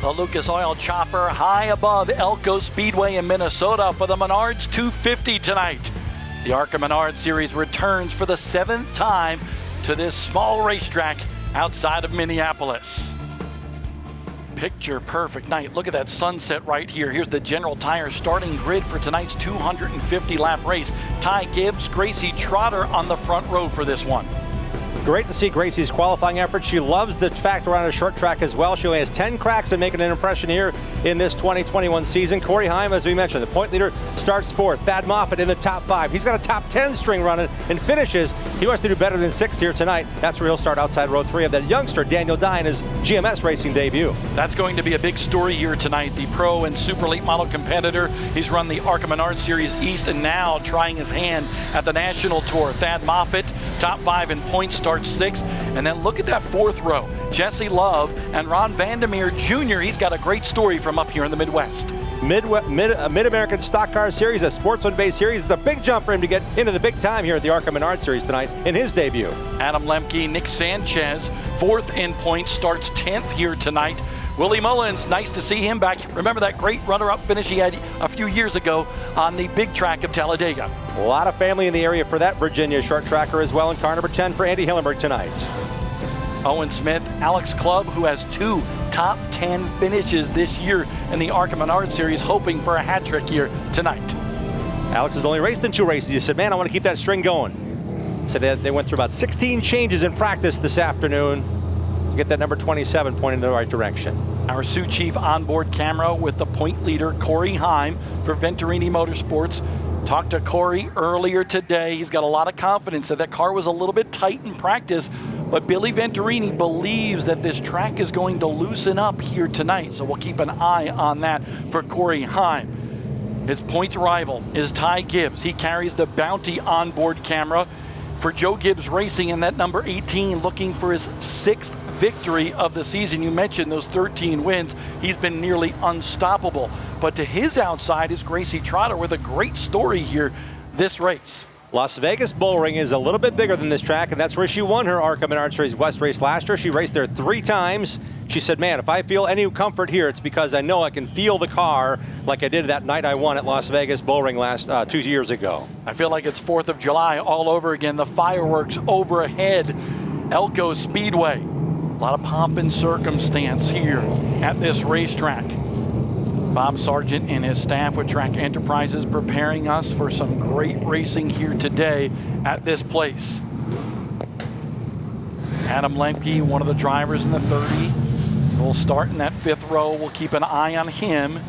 The Lucas Oil Chopper high above Elko Speedway in Minnesota for the Menards 250 tonight. The ARCA Menards Series returns for the 7th time to this small racetrack outside of Minneapolis. Picture perfect night. Look at that sunset right here. Here's the General Tire starting grid for tonight's 250 lap race. Ty Gibbs, Gracie Trotter on the front row for this one. Great to see Gracie's qualifying effort. She loves the factor on a short track as well. She only has 10 cracks and making an impression here in this 2021 season. Corey Heim, as we mentioned, the point leader, starts fourth. Thad Moffitt in the top 5. He's got a top 10 string running and finishes. He wants to do better than 6th here tonight. That's where he'll start outside row 3 of that youngster, Daniel Dye, in his GMS racing debut. That's going to be a big story here tonight. The pro and super late model competitor. He's run the ARCA Menards Series East and now trying his hand at the National Tour. Thad Moffitt, top 5 in points, starts 6th. And then look at that 4th row. Jesse Love and Ron Vandermeer Jr. He's got a great story from up here in the Midwest. Mid-American Stock Car Series, a sportsman-based series. It's a big jump for him to get into the big time here at the ARCA Menards Series tonight in his debut. Adam Lemke, Nick Sanchez, 4th in points, starts 10th here tonight. Willie Mullins, nice to see him back. Remember that great runner-up finish he had a few years ago on the big track of Talladega. A lot of family in the area for that Virginia short tracker as well in car number 10 for Andy Hillenberg tonight. Owen Smith, Alex Clubb, who has 2 top 10 finishes this year in the ARCA Menards Series, hoping for a hat trick here tonight. Alex has only raced in 2 races. He said, man, I want to keep that string going. Said that they went through about 16 changes in practice this afternoon to get that number 27 pointed in the right direction. Our Sioux Chief onboard camera with the point leader, Corey Heim, for Venturini Motorsports. Talked to Corey earlier today. He's got a lot of confidence that car was a little bit tight in practice, but Billy Venturini believes that this track is going to loosen up here tonight. So we'll keep an eye on that for Corey Heim. His point rival is Ty Gibbs. He carries the Bounty onboard camera for Joe Gibbs Racing in that number 18, looking for his 6th victory of the season. You mentioned those 13 wins. He's been nearly unstoppable. But to his outside is Gracie Trotter with a great story here this race. Las Vegas Bullring is a little bit bigger than this track, and that's where she won her ARCA Menards Series West race last year. She raced there 3 times. She said, man, if I feel any comfort here, it's because I know I can feel the car like I did that night I won at Las Vegas Bullring last 2 years ago. I feel like it's 4th of July all over again. The fireworks overhead. Elko Speedway. A lot of pomp and circumstance here at this racetrack. Bob Sargent and his staff with Track Enterprises preparing us for some great racing here today at this place. Adam Lemke, one of the drivers in the 30, will start in that 5th row. We'll keep an eye on him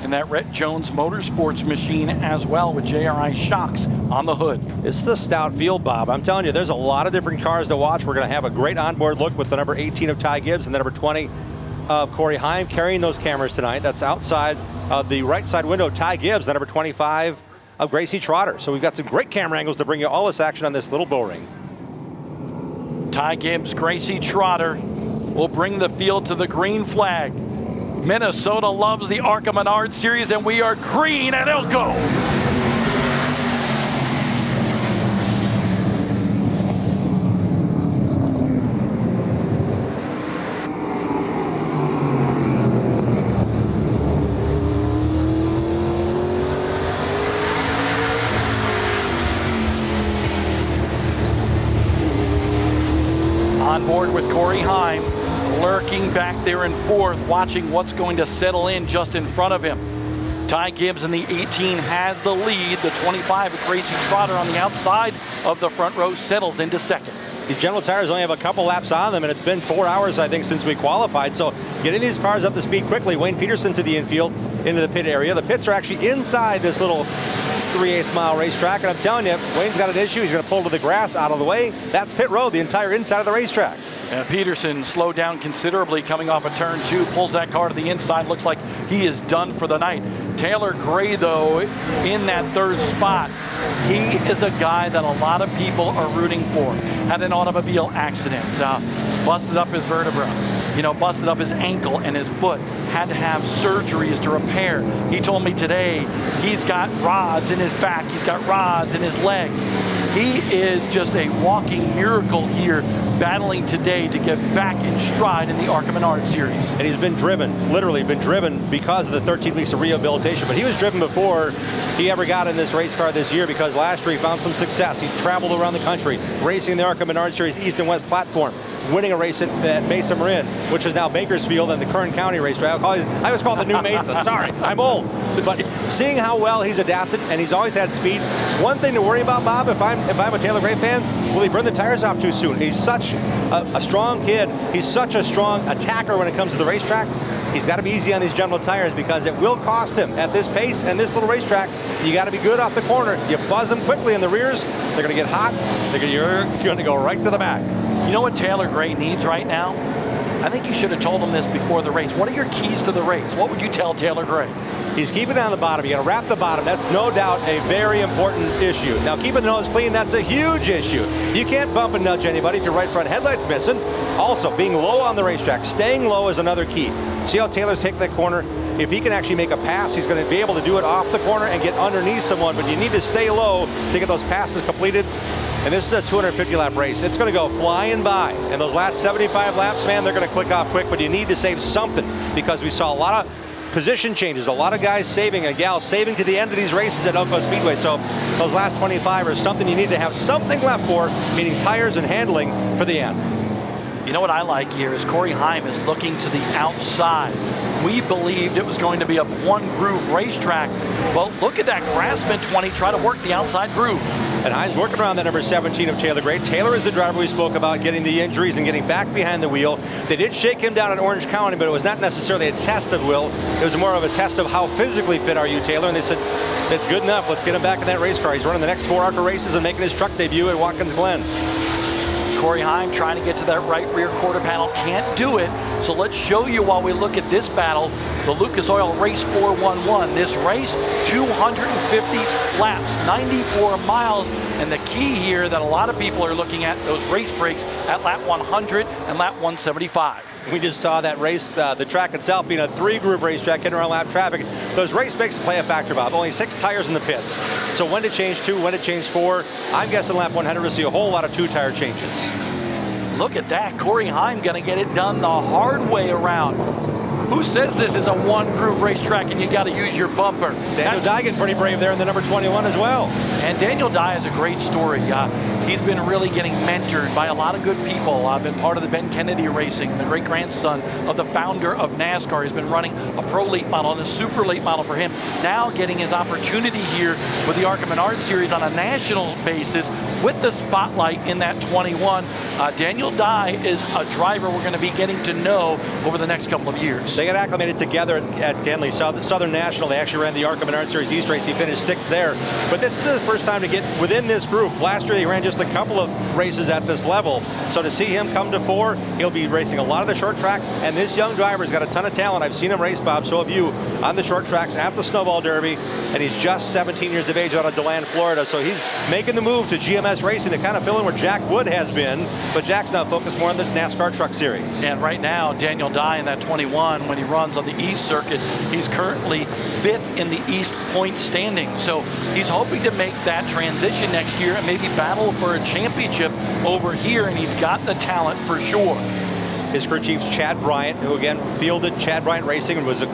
in that Rhett Jones Motorsports machine as well with JRI shocks on the hood. It's the stout field, Bob. I'm telling you, there's a lot of different cars to watch. We're going to have a great onboard look with the number 18 of Ty Gibbs and the number 20 of Corey Heim carrying those cameras tonight. That's outside of the right side window, Ty Gibbs, the number 25 of Gracie Trotter. So we've got some great camera angles to bring you all this action on this little bull ring. Ty Gibbs, Gracie Trotter will bring the field to the green flag. Minnesota loves the ARCA Menards Series, and we are green at Elko. On board with Corey Heim, lurking back there in 4th, watching what's going to settle in just in front of him. Ty Gibbs in the 18 has the lead. The 25 of Gracie Trotter on the outside of the front row settles into 2nd. These General Tires only have a couple laps on them, and it's been 4 hours, I think, since we qualified. So getting these cars up to speed quickly. Wayne Peterson to the infield, into the pit area. The pits are actually inside this little 3/8 mile racetrack, and I'm telling you, Wayne's got an issue. He's going to pull to the grass out of the way. That's pit road, the entire inside of the racetrack. Peterson slowed down considerably coming off of turn 2, pulls that car to the inside. Looks like he is done for the night. Taylor Gray, though, in that 3rd spot. He is a guy that a lot of people are rooting for. Had an automobile accident, busted up his vertebra, busted up his ankle and his foot. Had to have surgeries to repair. He told me today he's got rods in his back, he's got rods in his legs. He is just a walking miracle here, battling today to get back in stride in the ARCA Menards series. And he's been driven, literally been driven because of the 13 weeks of rehabilitation, but he was driven before he ever got in this race car this year, because last year he found some success. He traveled around the country, racing the ARCA Menards Series East and West platform, winning a race at Mesa Marin, which is now Bakersfield and the Kern County racetrack. I always call it the new Mesa. Sorry, I'm old. But seeing how well he's adapted, and he's always had speed. One thing to worry about, Bob, if I'm a Taylor Gray fan, will he burn the tires off too soon? He's such a strong kid. He's such a strong attacker when it comes to the racetrack. He's got to be easy on these General tires, because it will cost him at this pace and this little racetrack. You got to be good off the corner. You buzz them quickly in the rears, they're going to get hot. You're going to go right to the back. You know what Taylor Gray needs right now? I think you should have told him this before the race. What are your keys to the race? What would you tell Taylor Gray? He's keeping it on the bottom. You got to wrap the bottom. That's no doubt a very important issue. Now, keeping the nose clean, that's a huge issue. You can't bump and nudge anybody if your right front headlight's missing. Also, being low on the racetrack, staying low is another key. See how Taylor's taking that corner? If he can actually make a pass, he's going to be able to do it off the corner and get underneath someone, but you need to stay low to get those passes completed. And this is a 250-lap race. It's going to go flying by. And those last 75 laps, man, they're going to click off quick, but you need to save something, because we saw a lot of position changes, a lot of guys saving and gals saving to the end of these races at Elko Speedway. So those last 25 are something you need to have something left for, meaning tires and handling for the end. You know what I like here is Corey Heim is looking to the outside. We believed it was going to be a one-groove racetrack. Well, look at that Grassman 20 try to work the outside groove. And Heim's working around that number 17 of Taylor Gray. Taylor is the driver we spoke about getting the injuries and getting back behind the wheel. They did shake him down in Orange County, but it was not necessarily a test of will. It was more of a test of how physically fit are you, Taylor. And they said, it's good enough. Let's get him back in that race car. He's running the next 4 ARCA races and making his truck debut at Watkins Glen. Corey Heim trying to get to that right rear quarter panel, can't do it. So let's show you while we look at this battle, the Lucas Oil Race 411. This race, 250 laps, 94 miles. And the key here that a lot of people are looking at, those race breaks at lap 100 and lap 175. We just saw that race, the track itself being a 3-groove racetrack, getting around lap traffic. Those race breaks play a factor, Bob. Only 6 tires in the pits. So when to change 2, when to change 4. I'm guessing lap 100 we'll see a whole lot of 2-tire changes. Look at that. Corey Heim going to get it done the hard way around. Who says this is a one-groove racetrack and you got to use your bumper? Daniel Dye getting pretty brave there in the number 21 as well. And Daniel Dye is a great story. He's been really getting mentored by a lot of good people. I've been part of the Ben Kennedy Racing, the great-grandson of the founder of NASCAR. He's been running a pro late model and a super late model for him. Now getting his opportunity here with the ARCA Menards series on a national basis with the spotlight in that 21. Daniel Dye is a driver we're going to be getting to know over the next couple of years. They got acclimated together at Kenley, Southern National. They actually ran the ARCA Menards Series East race. He finished 6th there. But this is the first time to get within this group. Last year, he ran just a couple of races at this level. So to see him come to 4, he'll be racing a lot of the short tracks. And this young driver's got a ton of talent. I've seen him race, Bob, so have you, on the short tracks at the Snowball Derby. And he's just 17 years of age out of DeLand, Florida. So he's making the move to GMS Racing to kind of fill in where Jack Wood has been. But Jack's now focused more on the NASCAR Truck Series. And right now, Daniel Dye in that 21, when he runs on the East Circuit, he's currently 5th in the East point standing. So he's hoping to make that transition next year and maybe battle for a championship over here, and he's got the talent for sure. His crew chief's Chad Bryant, who again fielded Chad Bryant Racing and was a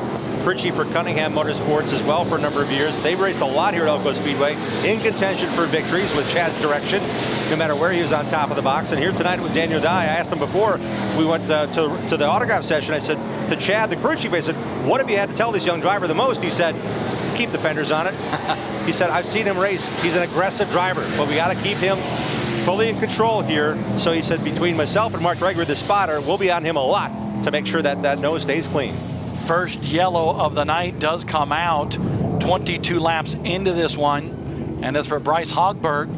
crew chief for Cunningham Motorsports as well for a number of years. They've raced a lot here at Elko Speedway, in contention for victories with Chad's direction, no matter where he was on top of the box. And here tonight with Daniel Dye, I asked him before we went to the autograph session, I said to Chad, the crew chief, I said, what have you had to tell this young driver the most? He said, keep the fenders on it. He said, I've seen him race. He's an aggressive driver, but we got to keep him fully in control here. So he said, between myself and Mark Gregory, the spotter, we'll be on him a lot to make sure that that nose stays clean. First yellow of the night does come out 22 laps into this one. And as for Bryce Hogberg,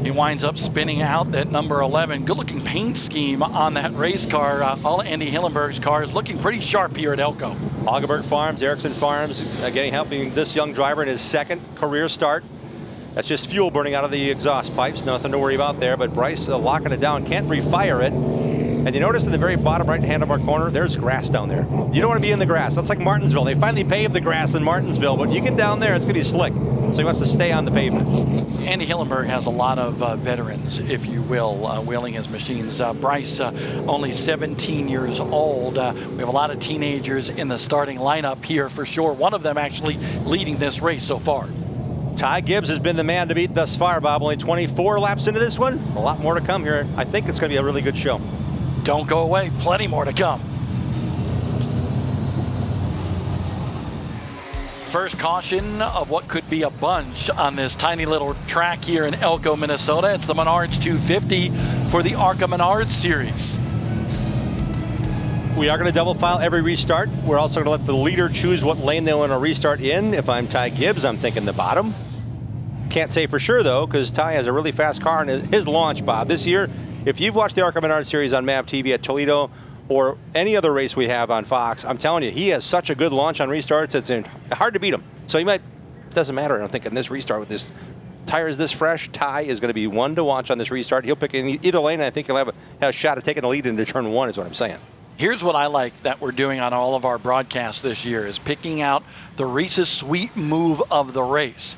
he winds up spinning out at number 11. Good looking paint scheme on that race car. All of Andy Hillenberg's cars looking pretty sharp here at Elko. Hogberg Farms, Erickson Farms, again helping this young driver in his 2nd career start. That's just fuel burning out of the exhaust pipes. Nothing to worry about there, but Bryce locking it down, can't refire it. And you notice in the very bottom right hand of our corner, there's grass down there. You don't want to be in the grass. That's like Martinsville. They finally paved the grass in Martinsville, but you get down there, it's going to be slick. So he wants to stay on the pavement. Andy Hillenberg has a lot of veterans, if you will, wheeling his machines. Bryce, only 17 years old. We have a lot of teenagers in the starting lineup here for sure. One of them actually leading this race so far. Ty Gibbs has been the man to beat thus far, Bob. Only 24 laps into this one. A lot more to come here. I think it's going to be a really good show. Don't go away. Plenty more to come. First caution of what could be a bunch on this tiny little track here in Elko, Minnesota. It's the Menards 250 for the ARCA Menards series. We are going to double file every restart. We're also going to let the leader choose what lane they want to restart in. If I'm Ty Gibbs, I'm thinking the bottom. Can't say for sure, though, because Ty has a really fast car. And his launch, Bob, this year, if you've watched the ARCA Menards series on MAV TV at Toledo or any other race we have on Fox, I'm telling you, he has such a good launch on restarts. It's hard to beat him. So he might, doesn't matter, I don't think, in this restart with this tires this fresh, Ty is going to be one to watch on this restart. He'll pick in either lane, and I think he'll have a shot at taking the lead into turn one, is what I'm saying. Here's what I like that we're doing on all of our broadcasts this year is picking out the Reese's Sweet move of the race.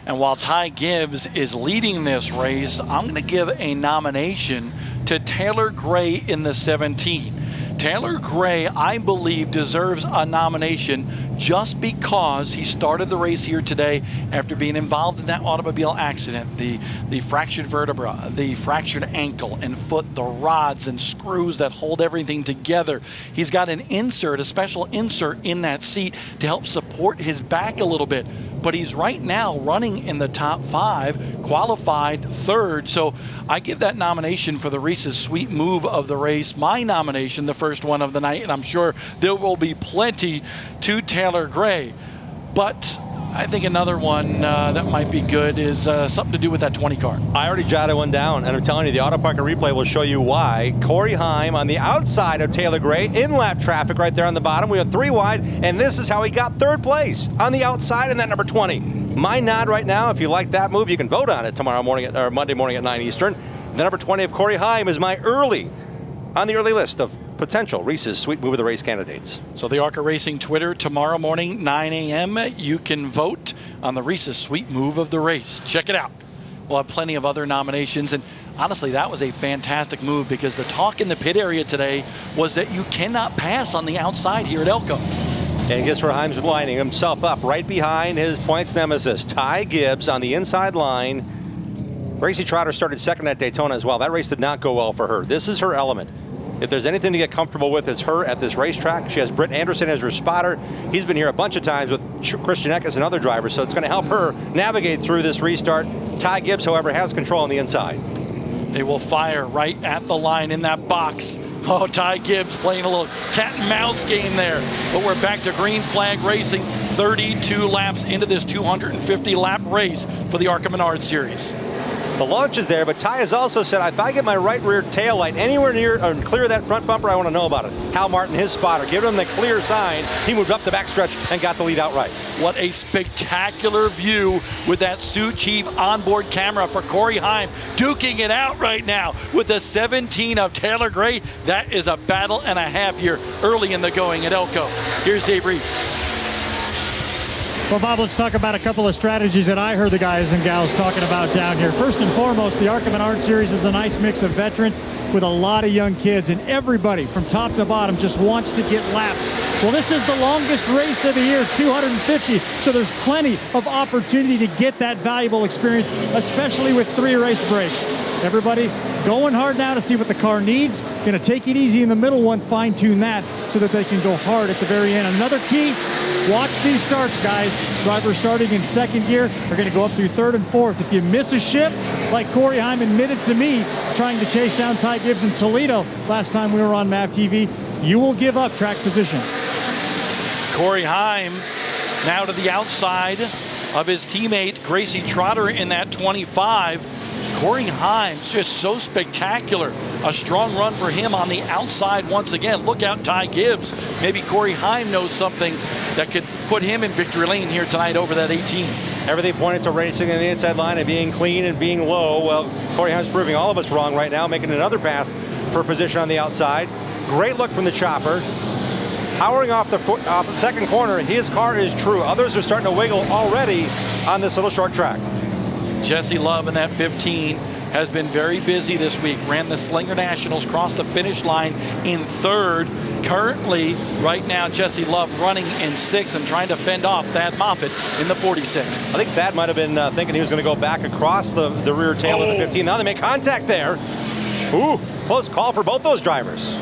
And while Ty Gibbs is leading this race, I'm going to give a nomination to Taylor Gray in the 17. Taylor Gray, I believe, deserves a nomination just because he started the race here today after being involved in that automobile accident. The fractured vertebra, the fractured ankle and foot, the rods and screws that hold everything together. He's got an insert, a special insert in that seat to help support his back a little bit. But he's right now running in the top 5, qualified 3rd. So I give that nomination for the Reese's Sweet move of the race, my nomination, the first one of the night, and I'm sure there will be plenty to Taylor Gray. But I think another one that might be good is something to do with that 20 car. I already jotted one down, and I'm telling you, the Auto Parker replay will show you why. Corey Heim on the outside of Taylor Gray, in lap traffic right there on the bottom. We have 3 wide, and this is how he got 3rd place on the outside in that number 20. My nod right now, if you like that move, you can vote on it tomorrow morning or Monday morning at 9 Eastern. The number 20 of Corey Heim is my on the early list of potential Reese's Sweet Move of the Race candidates. So the ARCA Racing Twitter tomorrow morning, 9 a.m. You can vote on the Reese's Sweet Move of the Race. Check it out. We'll have plenty of other nominations. And honestly, that was a fantastic move because the talk in the pit area today was that you cannot pass on the outside here at Elko. And guess where Heim's lining himself up? Right behind his points nemesis, Ty Gibbs on the inside line. Gracie Trotter started 2nd at Daytona as well. That race did not go well for her. This is her element. If there's anything to get comfortable with, it's her at this racetrack. She has Britt Anderson as her spotter. He's been here a bunch of times with Christian Eckes and other drivers, so it's going to help her navigate through this restart. Ty Gibbs, however, has control on the inside. They will fire right at the line in that box. Oh, Ty Gibbs playing a little cat and mouse game there. But we're back to green flag racing, 32 laps into this 250 lap race for the ARCA Menards series. The launch is there, but Ty has also said, if I get my right rear tail light anywhere near or clear of that front bumper, I want to know about it. Hal Martin, his spotter, giving him the clear sign. He moved up the backstretch and got the lead outright. What a spectacular view with that Sioux Chief onboard camera for Corey Heim, duking it out right now with the 17 of Taylor Gray. That is a battle and a half here early in the going at Elko. Here's Dave Reed. Well, Bob, let's talk about a couple of strategies that I heard the guys and gals talking about down here. First and foremost, the ARCA Menards series is a nice mix of veterans with a lot of young kids, and everybody from top to bottom just wants to get laps. Well, this is the longest race of the year, 250, so there's plenty of opportunity to get that valuable experience, especially with 3 race breaks. Everybody going hard now to see what the car needs. Going to take it easy in the middle one, fine-tune that so that they can go hard at the very end. Another key, watch these starts, guys. Drivers starting in 2nd gear are going to go up through 3rd and 4th. If you miss a shift, like Corey Heim admitted to me, trying to chase down Ty Gibbs in Toledo last time we were on MAV TV, you will give up track position. Corey Heim now to the outside of his teammate Gracie Trotter in that 25. Corey Heim's just so spectacular. A strong run for him on the outside once again. Look out, Ty Gibbs. Maybe Corey Heim knows something that could put him in victory lane here tonight over that 18. Everything pointed to racing on the inside line and being clean and being low. Well, Corey Heim's proving all of us wrong right now, making another pass for position on the outside. Great look from the chopper. Powering off the second corner, his car is true. Others are starting to wiggle already on this little short track. Jesse Love in that 15 has been very busy this week. Ran the Slinger Nationals, crossed the finish line in 3rd. Currently, right now, Jesse Love running in 6th and trying to fend off Thad Moffitt in the 46. I think Thad might have been thinking he was going to go back across the rear tail of the 15. Now they make contact there. Ooh, close call for both those drivers.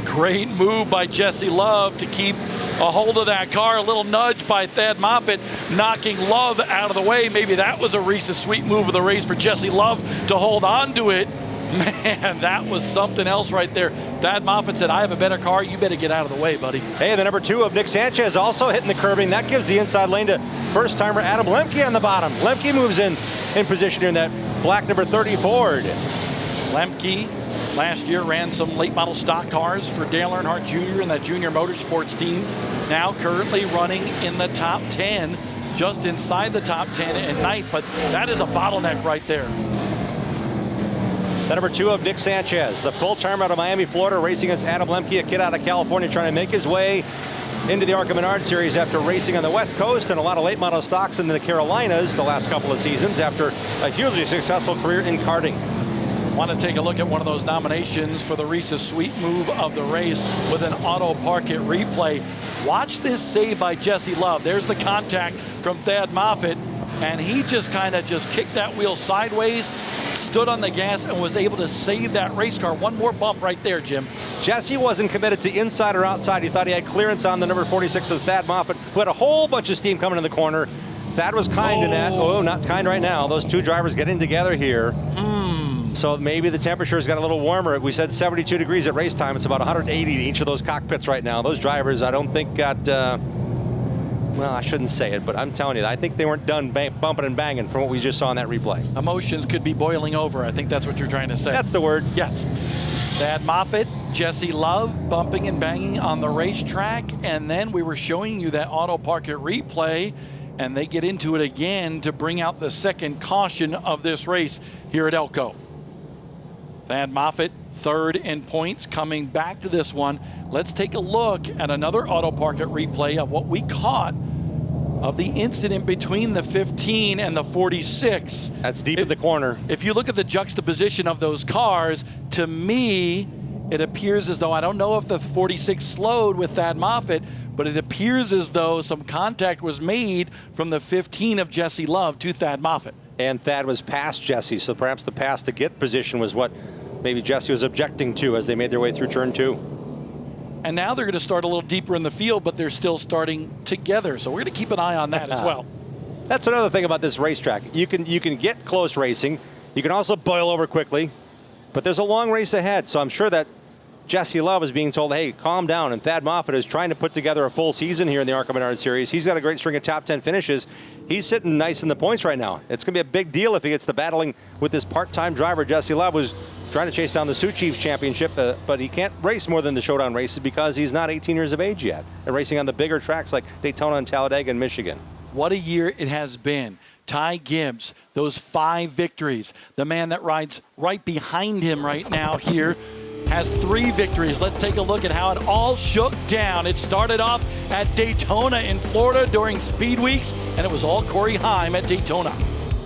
Great move by Jesse Love to keep a hold of that car. A little nudge by Thad Moffitt, knocking Love out of the way. Maybe that was a Reese's Sweet move of the race for Jesse Love to hold on to it. Man, that was something else right there. Thad Moffitt said, I have a better car. You better get out of the way, buddy. Hey, the number 2 of Nick Sanchez also hitting the curbing. That gives the inside lane to first-timer Adam Lemke on the bottom. Lemke moves in position here in that black number 30 Ford. Lemke last year ran some late model stock cars for Dale Earnhardt Jr. and that junior motorsports team. Now currently running in the top 10, just inside the top 10 at night, but that is a bottleneck right there. The number 2 of Nick Sanchez, the full-timer out of Miami, Florida, racing against Adam Lemke, a kid out of California, trying to make his way into the ARCA Menards series after racing on the West Coast and a lot of late model stocks in the Carolinas the last couple of seasons after a hugely successful career in karting. Want to take a look at one of those nominations for the Reese's Sweet move of the race with an auto park it replay. Watch this save by Jesse Love. There's the contact from Thad Moffitt, and he just kind of kicked that wheel sideways, stood on the gas, and was able to save that race car. One more bump right there, Jim. Jesse wasn't committed to inside or outside. He thought he had clearance on the number 46 of Thad Moffitt, who had a whole bunch of steam coming in the corner. Thad was kind in that. Oh, not kind right now. Those two drivers getting together here. So maybe the temperature's got a little warmer. We said 72 degrees at race time. It's about 180 to each of those cockpits right now. Those drivers, I don't think got, well, I shouldn't say it, but I'm telling you, I think they weren't done bumping and banging from what we just saw in that replay. Emotions could be boiling over. I think that's what you're trying to say. That's the word. Yes. Thad Moffitt, Jesse Love bumping and banging on the racetrack. And then we were showing you that auto park it replay, and they get into it again to bring out the second caution of this race here at Elko. Thad Moffitt, 3rd in points, coming back to this one. Let's take a look at another auto park it replay of what we caught of the incident between the 15 and the 46. That's deep in the corner. If you look at the juxtaposition of those cars, to me, it appears as though, I don't know if the 46 slowed with Thad Moffitt, but it appears as though some contact was made from the 15 of Jesse Love to Thad Moffitt. And Thad was past Jesse, so perhaps the pass to get position was what maybe Jesse was objecting to as they made their way through turn 2. And now they're going to start a little deeper in the field, but they're still starting together. So we're going to keep an eye on that as well. That's another thing about this racetrack. You can get close racing. You can also boil over quickly, but there's a long race ahead. So I'm sure that Jesse Love is being told, hey, calm down. And Thad Moffitt is trying to put together a full season here in the ARCA Menards series. He's got a great string of top 10 finishes. He's sitting nice in the points right now. It's going to be a big deal if he gets to battling with this part-time driver, Jesse Love, who's trying to chase down the Sioux Chiefs championship, but he can't race more than the showdown races because he's not 18 years of age yet. And racing on the bigger tracks like Daytona and Talladega and Michigan. What a year it has been. Ty Gibbs, those 5 victories. The man that rides right behind him right now here has 3 victories. Let's take a look at how it all shook down. It started off at Daytona in Florida during Speed Weeks, and it was all Corey Heim at Daytona.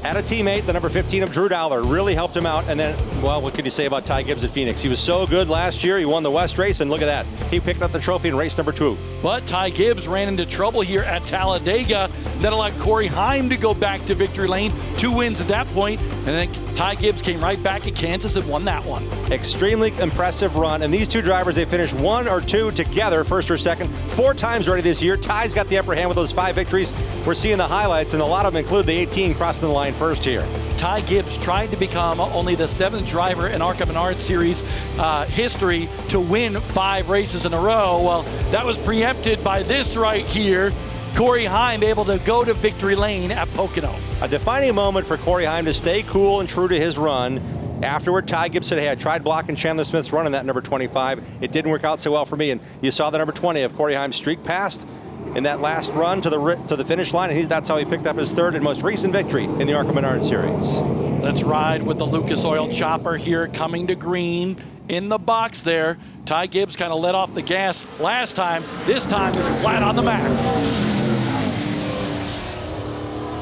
Had a teammate, the number 15 of Drew Dowler, really helped him out. And then, well, what can you say about Ty Gibbs at Phoenix? He was so good last year. He won the West race, and look at that. He picked up the trophy in race number 2. But Ty Gibbs ran into trouble here at Talladega. That allowed Corey Heim to go back to victory lane. 2 wins at that point, and then Ty Gibbs came right back at Kansas and won that one. Extremely impressive run. And these 2 drivers, they finished 1 or 2 together, first or second, 4 times already this year. Ty's got the upper hand with those 5 victories. We're seeing the highlights, and a lot of them include the 18 crossing the line first here. Ty Gibbs tried to become only the 7th driver in ARCA Menards Series history to win 5 races in a row. Well, that was preempted by this right here. Corey Heim able to go to victory lane at Pocono. A defining moment for Corey Heim to stay cool and true to his run. Afterward, Ty Gibbs said, hey, I tried blocking Chandler Smith's run in that number 25. It didn't work out so well for me. And you saw the number 20 of Corey Heim's streak passed in that last run to the finish line, and that's how he picked up his 3rd and most recent victory in the ARCA Menards series. Let's ride with the Lucas Oil Chopper here, coming to green in the box there. Ty Gibbs kind of let off the gas last time. This time it's flat on the mat.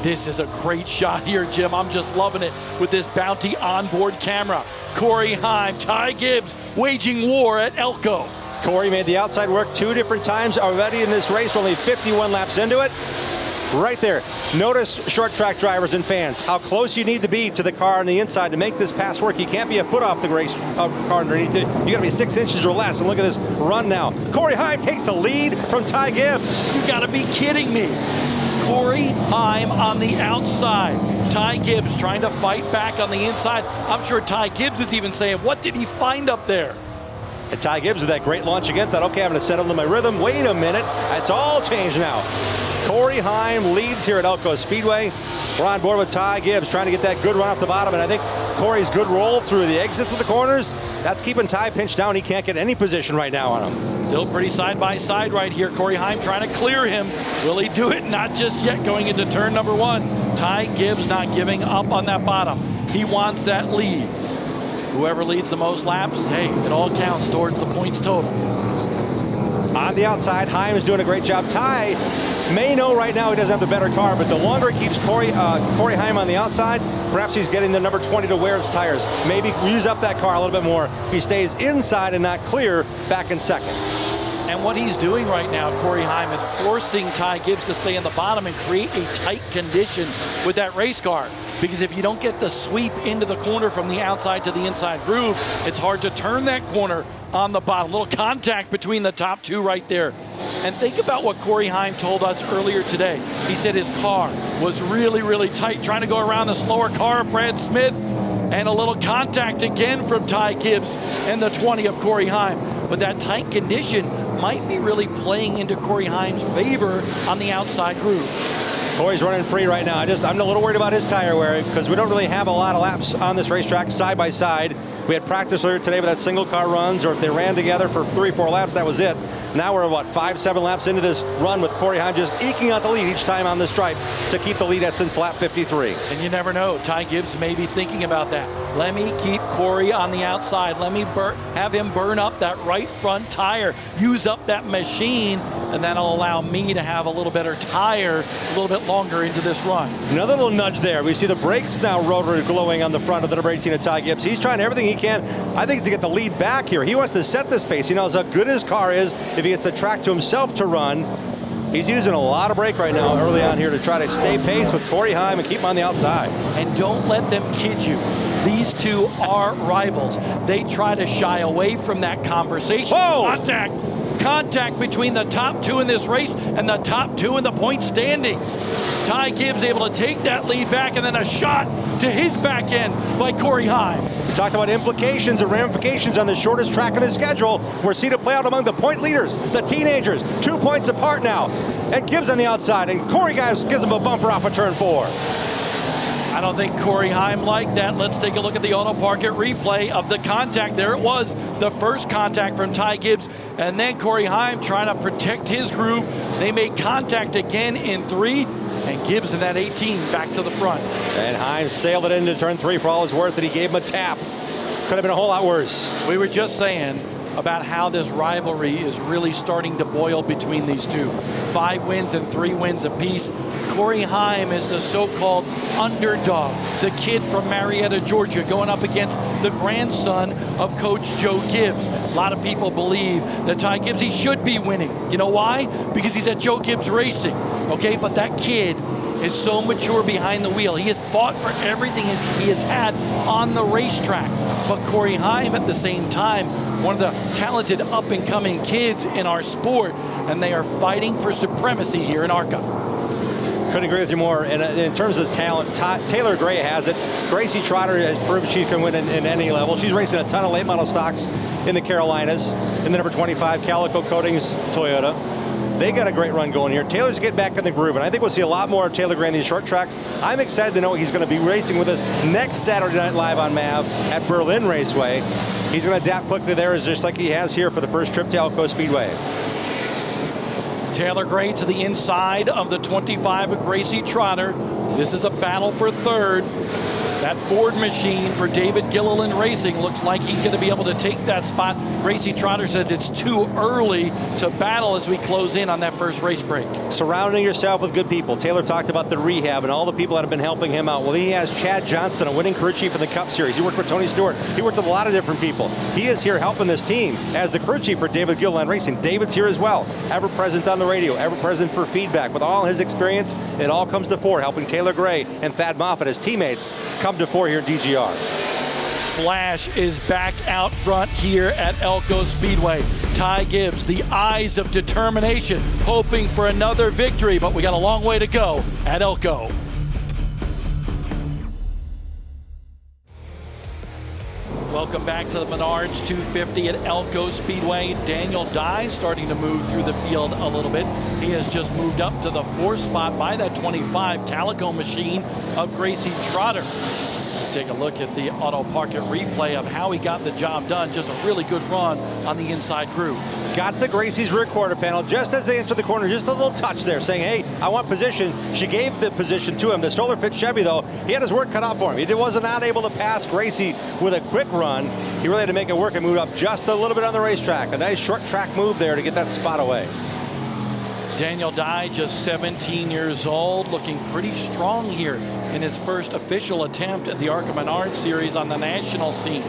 This is a great shot here, Jim. I'm just loving it with this Bounty onboard camera. Corey Heim, Ty Gibbs waging war at Elko. Corey made the outside work 2 different times already in this race, only 51 laps into it. Right there. Notice, short track drivers and fans, how close you need to be to the car on the inside to make this pass work. You can't be a foot off the race car underneath it. You got to be 6 inches or less. And look at this run now. Corey Heim takes the lead from Ty Gibbs. You got to be kidding me. Corey Heim on the outside. Ty Gibbs trying to fight back on the inside. I'm sure Ty Gibbs is even saying, what did he find up there? And Ty Gibbs with that great launch again, thought, okay, I'm going to settle into my rhythm. Wait a minute. It's all changed now. Corey Heim leads here at Elko Speedway. We're on board with Ty Gibbs trying to get that good run off the bottom, and I think Corey's good roll through the exits of the corners, that's keeping Ty pinched down. He can't get any position right now on him. Still pretty side by side right here. Corey Heim trying to clear him. Will he do it? Not just yet, going into turn number 1. Ty Gibbs not giving up on that bottom. He wants that lead. Whoever leads the most laps, hey, it all counts towards the points total. On the outside, Heim is doing a great job. Ty may know right now he doesn't have the better car, but the longer it keeps Corey Heim on the outside, perhaps he's getting the number 20 to wear his tires. Maybe use up that car a little bit more if he stays inside and not clear back in second. And what he's doing right now, Corey Heim, is forcing Ty Gibbs to stay in the bottom and create a tight condition with that race car. Because if you don't get the sweep into the corner from the outside to the inside groove, it's hard to turn that corner on the bottom. Little contact between the top 2 right there. And think about what Corey Heim told us earlier today. He said his car was really, really tight, trying to go around the slower car of Brad Smith. And a little contact again from Ty Gibbs and the 20 of Corey Heim. But that tight condition might be really playing into Corey Heim's favor on the outside groove. Corey's running free right now. I'm a little worried about his tire wear because we don't really have a lot of laps on this racetrack side by side. We had practice earlier today with that single car runs, or if they ran together for 3-4 laps, that was it. Now we're, 5-7 laps into this run with Corey Heim just eking out the lead each time on this stripe to keep the lead since lap 53. And you never know. Ty Gibbs may be thinking about that. Let me keep Corey on the outside. Let me have him burn up that right front tire, use up that machine, and that'll allow me to have a little better tire a little bit longer into this run. Another little nudge there. We see the brakes now rotary glowing on the front of the number 18 of Ty Gibbs. He's trying everything he can, I think, to get the lead back here. He wants to set this pace. He knows how good his car is. If he gets the track to himself to run, he's using a lot of brake right now early on here to try to stay pace with Corey Heim and keep him on the outside. And don't let them kid you. These two are rivals. They try to shy away from that conversation. Whoa! Contact between the top 2 in this race and the top 2 in the point standings. Ty Gibbs able to take that lead back, and then a shot to his back end by Corey Heim. We talked about implications and ramifications on the shortest track of the schedule. We're seeing it play out among the point leaders, the teenagers, 2 points apart now. And Gibbs on the outside, and Corey gives him a bumper off of turn 4. I don't think Corey Heim liked that. Let's take a look at the Auto Park-It replay of the contact. There it was, the first contact from Ty Gibbs, and then Corey Heim trying to protect his groove. They made contact again in 3, and Gibbs in that 18 back to the front. And Heim sailed it into turn 3 for all it's worth, that he gave him a tap. Could have been a whole lot worse. We were just saying about how this rivalry is really starting to boil between these two. 5 wins and 3 wins apiece. Corey Heim is the so-called underdog, the kid from Marietta, Georgia, going up against the grandson of Coach Joe Gibbs. A lot of people believe that Ty Gibbs, he should be winning. You know why? Because he's at Joe Gibbs Racing, okay? But that kid is so mature behind the wheel. He has fought for everything he has had on the racetrack. But Corey Heim, at the same time, one of the talented up-and-coming kids in our sport, and they are fighting for supremacy here in ARCA. Couldn't agree with you more. And in terms of talent, Taylor Gray has it. Gracie Trotter has proved she can win in any level. She's racing a ton of late model stocks in the Carolinas, in the number 25 Calico Coatings Toyota. They got a great run going here. Taylor's getting back in the groove, and I think we'll see a lot more of Taylor Gray in these short tracks. I'm excited to know he's going to be racing with us next Saturday Night Live on MAV at Berlin Raceway. He's going to adapt quickly there, just like he has here for the first trip to Elko Speedway. Taylor Gray to the inside of the 25 of Gracie Trotter. This is a battle for third. That Ford machine for David Gilliland Racing looks like he's going to be able to take that spot. Gracie Trotter says it's too early to battle as we close in on that first race break. Surrounding yourself with good people. Taylor talked about the rehab and all the people that have been helping him out. Well, he has Chad Johnston, a winning crew chief in the Cup Series. He worked with Tony Stewart. He worked with a lot of different people. He is here helping this team as the crew chief for David Gilliland Racing. David's here as well, ever present on the radio, ever present for feedback. With all his experience, it all comes to fore, helping Taylor Gray and Thad Moffitt, his teammates, come to fore here in DGR. Flash is back out front here at Elko Speedway. Ty Gibbs, the eyes of determination, hoping for another victory, but we got a long way to go at Elko. Welcome back to the Menards 250 at Elko Speedway. Daniel Dye starting to move through the field a little bit. He has just moved up to the 4th spot by that 25 Calico machine of Gracie Trotter. Take a look at the Auto Park-It replay of how he got the job done. Just a really good run on the inside groove. Got to Gracie's rear quarter panel just as they entered the corner, just a little touch there saying, hey, I want position. She gave the position to him. The stroller fit Chevy, though, he had his work cut out for him. He wasn't not able to pass Gracie with a quick run. He really had to make it work and move up just a little bit on the racetrack. A nice short track move there to get that spot away. Daniel Dye, just 17 years old, looking pretty strong here in his first official attempt at the ARCA Menards series on the national scene.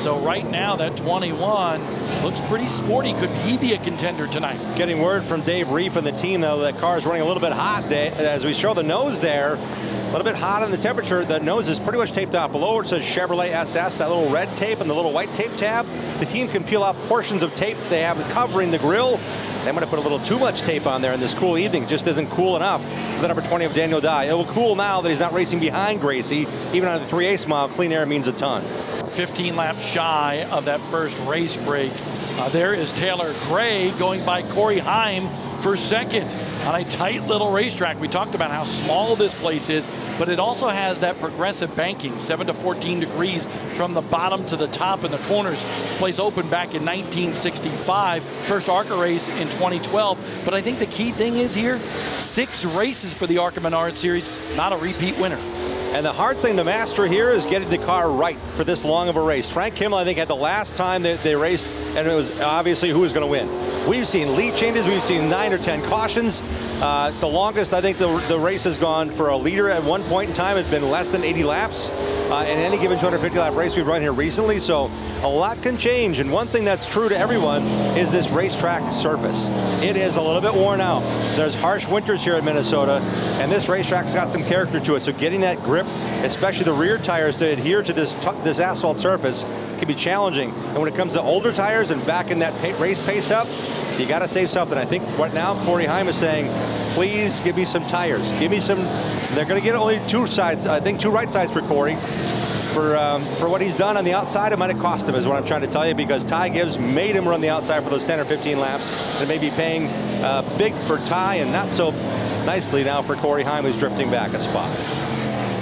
So right now, that 21 looks pretty sporty. Could he be a contender tonight? Getting word from Dave Reef and the team, though, that car is running a little bit hot. As we show the nose there, a little bit hot on the temperature. The nose is pretty much taped off. Below it says Chevrolet SS, that little red tape and the little white tape tab. The team can peel off portions of tape they have covering the grill. They might have put a little too much tape on there in this cool evening. It just isn't cool enough for the number 20 of Daniel Dye. It will cool now that he's not racing behind Gracie. Even on the 3/8 mile, clean air means a ton. 15 laps shy of that first race break. There is Taylor Gray going by Corey Heim for second on a tight little racetrack. We talked about how small this place is, but it also has that progressive banking, 7 to 14 degrees from the bottom to the top in the corners. This place opened back in 1965, first ARCA race in 2012. But I think the key thing is here, 6 races for the ARCA Menards series, not a repeat winner. And the hard thing to master here is getting the car right for this long of a race. Frank Kimmel, I think, had the last time that they raced, and it was obviously who was going to win. We've seen lead changes. We've seen 9 or 10 cautions. The longest, I think, the race has gone for a leader at one point in time. It's been less than 80 laps in any given 250-lap race we've run here recently. So a lot can change. And one thing that's true to everyone is this racetrack surface. It is a little bit worn out. There's harsh winters here in Minnesota, and this racetrack's got some character to it. So getting that grip, especially the rear tires, to adhere to this asphalt surface can be challenging. And when it comes to older tires and backing that race pace up, you got to save something. I think right now Corey Heim is saying, please give me some tires. Give me some. They're going to get only 2 sides. I think 2 right sides for Corey. For what he's done on the outside, it might have cost him, is what I'm trying to tell you, because Ty Gibbs made him run the outside for those 10 or 15 laps. And maybe paying big for Ty and not so nicely now for Corey Heim, who's drifting back a spot.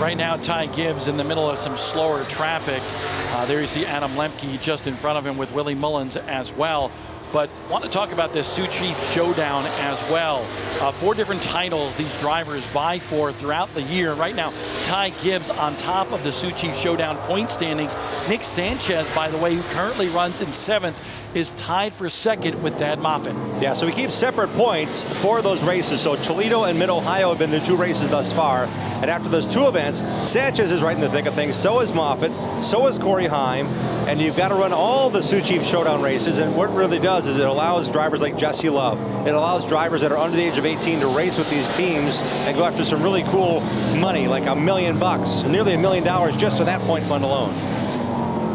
Right now, Ty Gibbs in the middle of some slower traffic. There you see Adam Lemke just in front of him with Willie Mullins as well. But want to talk about this Sioux Chief Showdown as well. 4 different titles these drivers vie for throughout the year. Right now, Ty Gibbs on top of the Sioux Chief Showdown point standings. Nick Sanchez, by the way, who currently runs in 7th, is tied for 2nd with Thad Moffitt. Yeah, so we keep separate points for those races. So Toledo and Mid-Ohio have been the 2 races thus far. And after those 2 events, Sanchez is right in the thick of things. So is Moffitt. So is Corey Heim. And you've got to run all the Sioux Chief Showdown races. And what it really does is it allows drivers like Jesse Love. It allows drivers that are under the age of 18 to race with these teams and go after some really cool money, like $1 million, nearly $1 million just for that point fund alone.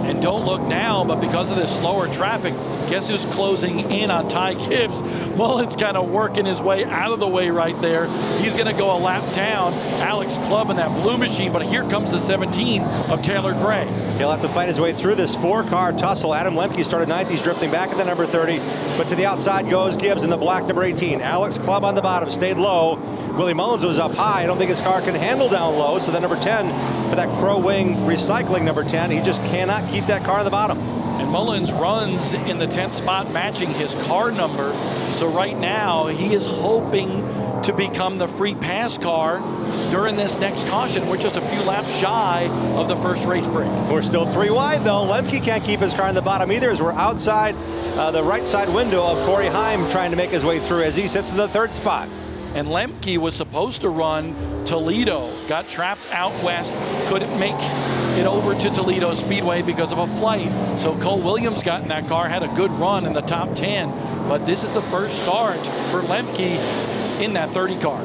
And don't look now, but because of this slower traffic, guess who's closing in on Ty Gibbs? Mullins kind of working his way out of the way right there. He's going to go a lap down. Alex Clubb in that blue machine, but here comes the 17 of Taylor Gray. He'll have to fight his way through this 4-car tussle. Adam Lemke started 9th. He's drifting back at the number 30, but to the outside goes Gibbs in the black number 18. Alex Clubb on the bottom, stayed low. Willie Mullins was up high. I don't think his car can handle down low, so the number 10 for that Crow Wing Recycling number 10, he just cannot keep that car on the bottom. And Mullins runs in the 10th spot, matching his car number. So right now, he is hoping to become the free pass car during this next caution. We're just a few laps shy of the first race break. We're still 3 wide, though. Lemke can't keep his car in the bottom either, as we're outside the right side window of Corey Heim trying to make his way through as he sits in the 3rd spot. And Lemke was supposed to run Toledo, got trapped out west, couldn't make it over to Toledo Speedway because of a flight. So Cole Williams got in that car, had a good run in the top 10, but this is the first start for Lemke in that 30 car.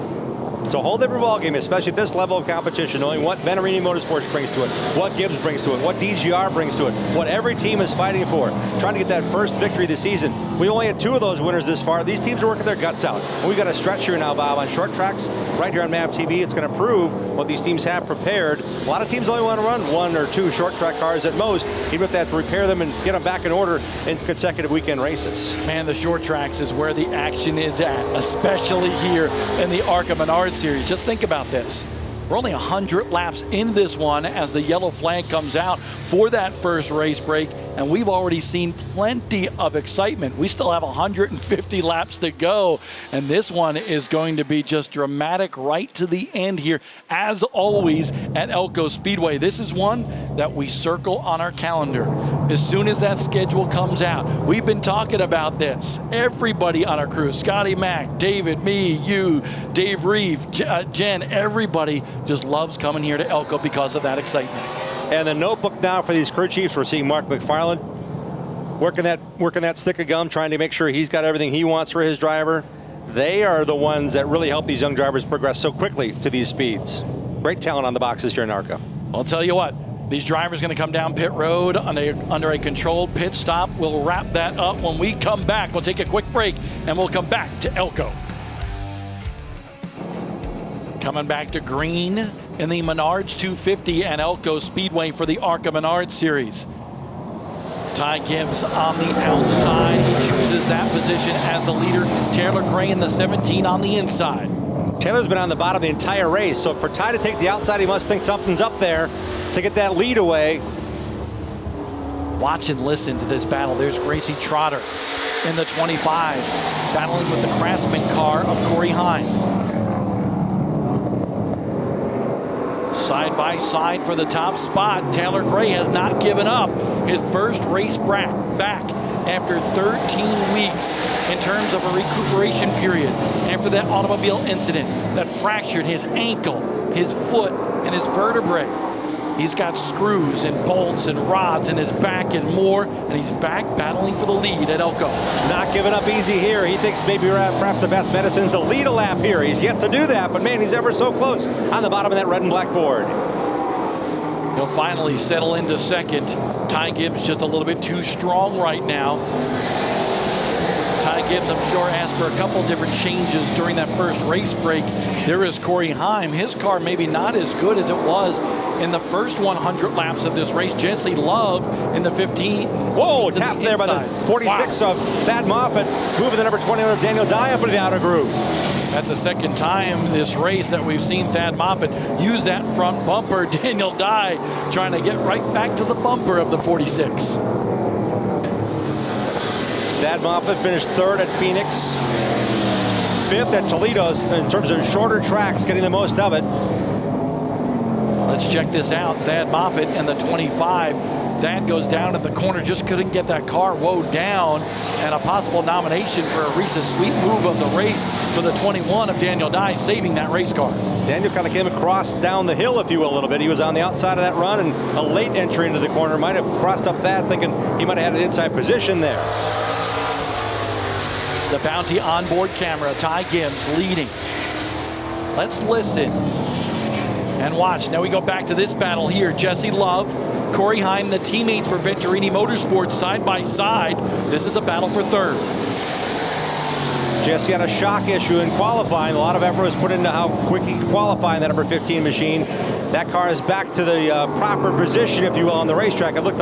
It's a whole different ballgame, especially at this level of competition, knowing what Venturini Motorsports brings to it, what Gibbs brings to it, what DGR brings to it, what every team is fighting for, trying to get that first victory this season. We only had 2 of those winners this far. These teams are working their guts out. And we've got a stretch here now, Bob, on short tracks right here on MAV TV. It's going to prove what these teams have prepared. A lot of teams only want to run 1 or 2 short track cars at most, even if they have to repair them and get them back in order in consecutive weekend races. Man, the short tracks is where the action is at, especially here in the ARCA Menards series. Just think about this. We're only 100 laps in this one as the yellow flag comes out for that first race break, and we've already seen plenty of excitement. We still have 150 laps to go, and this one is going to be just dramatic right to the end here, as always at Elko Speedway. This is one that we circle on our calendar. As soon as that schedule comes out, we've been talking about this. Everybody on our crew, Scotty Mack, David, me, you, Dave Reeve, Jen, everybody just loves coming here to Elko because of that excitement. And the notebook now for these crew chiefs, we're seeing Mark McFarland working that stick of gum, trying to make sure he's got everything he wants for his driver. They are the ones that really help these young drivers progress so quickly to these speeds. Great talent on the boxes here in ARCA. I'll tell you what, these drivers going to come down pit road under a controlled pit stop. We'll wrap that up when we come back. We'll take a quick break, and we'll come back to Elko. Coming back to green in the Menards 250 and Elko Speedway for the ARCA Menards series. Ty Gibbs on the outside. He chooses that position as the leader. Taylor Gray in the 17 on the inside. Taylor's been on the bottom the entire race, so for Ty to take the outside, he must think something's up there to get that lead away. Watch and listen to this battle. There's Gracie Trotter in the 25, battling with the Craftsman car of Corey Heim. Side by side for the top spot. Taylor Gray has not given up. His first race back after 13 weeks in terms of a recuperation period after that automobile incident that fractured his ankle, his foot, and his vertebrae. He's got screws and bolts and rods in his back and more, and he's back battling for the lead at Elko. Not giving up easy here. He thinks maybe perhaps the best medicine is to lead a lap here. He's yet to do that, but man, he's ever so close on the bottom of that red and black Ford. He'll finally settle into second. Ty Gibbs just a little bit too strong right now. Ty Gibbs, I'm sure, asked for a couple different changes during that first race break. There is Corey Heim. His car maybe not as good as it was in the first 100 laps of this race. Jesse Love in the 15. Whoa, tapped there by the 46 of Thad Moffitt, moving the number 21 of Daniel Dye up into the outer groove. That's the second time this race that we've seen Thad Moffitt use that front bumper. Daniel Dye trying to get right back to the bumper of the 46. Thad Moffitt finished 3rd at Phoenix, 5th at Toledo in terms of shorter tracks, getting the most of it. Let's check this out. Thad Moffitt in the 25. Thad goes down at the corner, just couldn't get that car woed down, and a possible nomination for a Reese's Sweet Move of the race for the 21 of Daniel Dye, saving that race car. Daniel kind of came across down the hill, if you will, a little bit. He was on the outside of that run, and a late entry into the corner might have crossed up Thad, thinking he might have had an inside position there. The Bounty onboard camera, Ty Gibbs leading. Let's listen and watch. Now we go back to this battle here. Jesse Love, Corey Heim, the teammates for Venturini Motorsports, side by side. This is a battle for 3rd. Jesse had a shock issue in qualifying. A lot of effort was put into how quick he could qualify in that number 15 machine. that car is back to the proper position, if you will, on the racetrack. It looked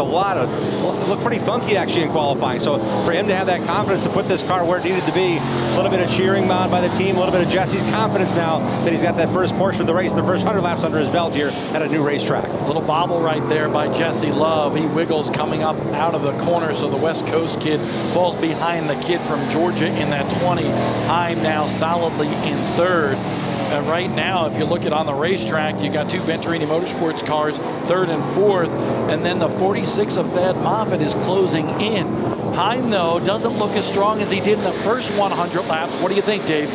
pretty funky actually in qualifying. So for him to have that confidence to put this car where it needed to be, a little bit of cheering on by the team, a little bit of Jesse's confidence now that he's got that first portion of the race, the first 100 laps under his belt here at a new racetrack. Little bobble right there by Jesse Love. He wiggles coming up out of the corner, so the West Coast kid falls behind the kid from Georgia in that 20. Heim now solidly in third. Right now, if you look at on the racetrack, you got two Venturini Motorsports cars, third and fourth, and then the 46 of Thad Moffitt is closing in. Heim, though, doesn't look as strong as he did in the first 100 laps. What do you think, Dave?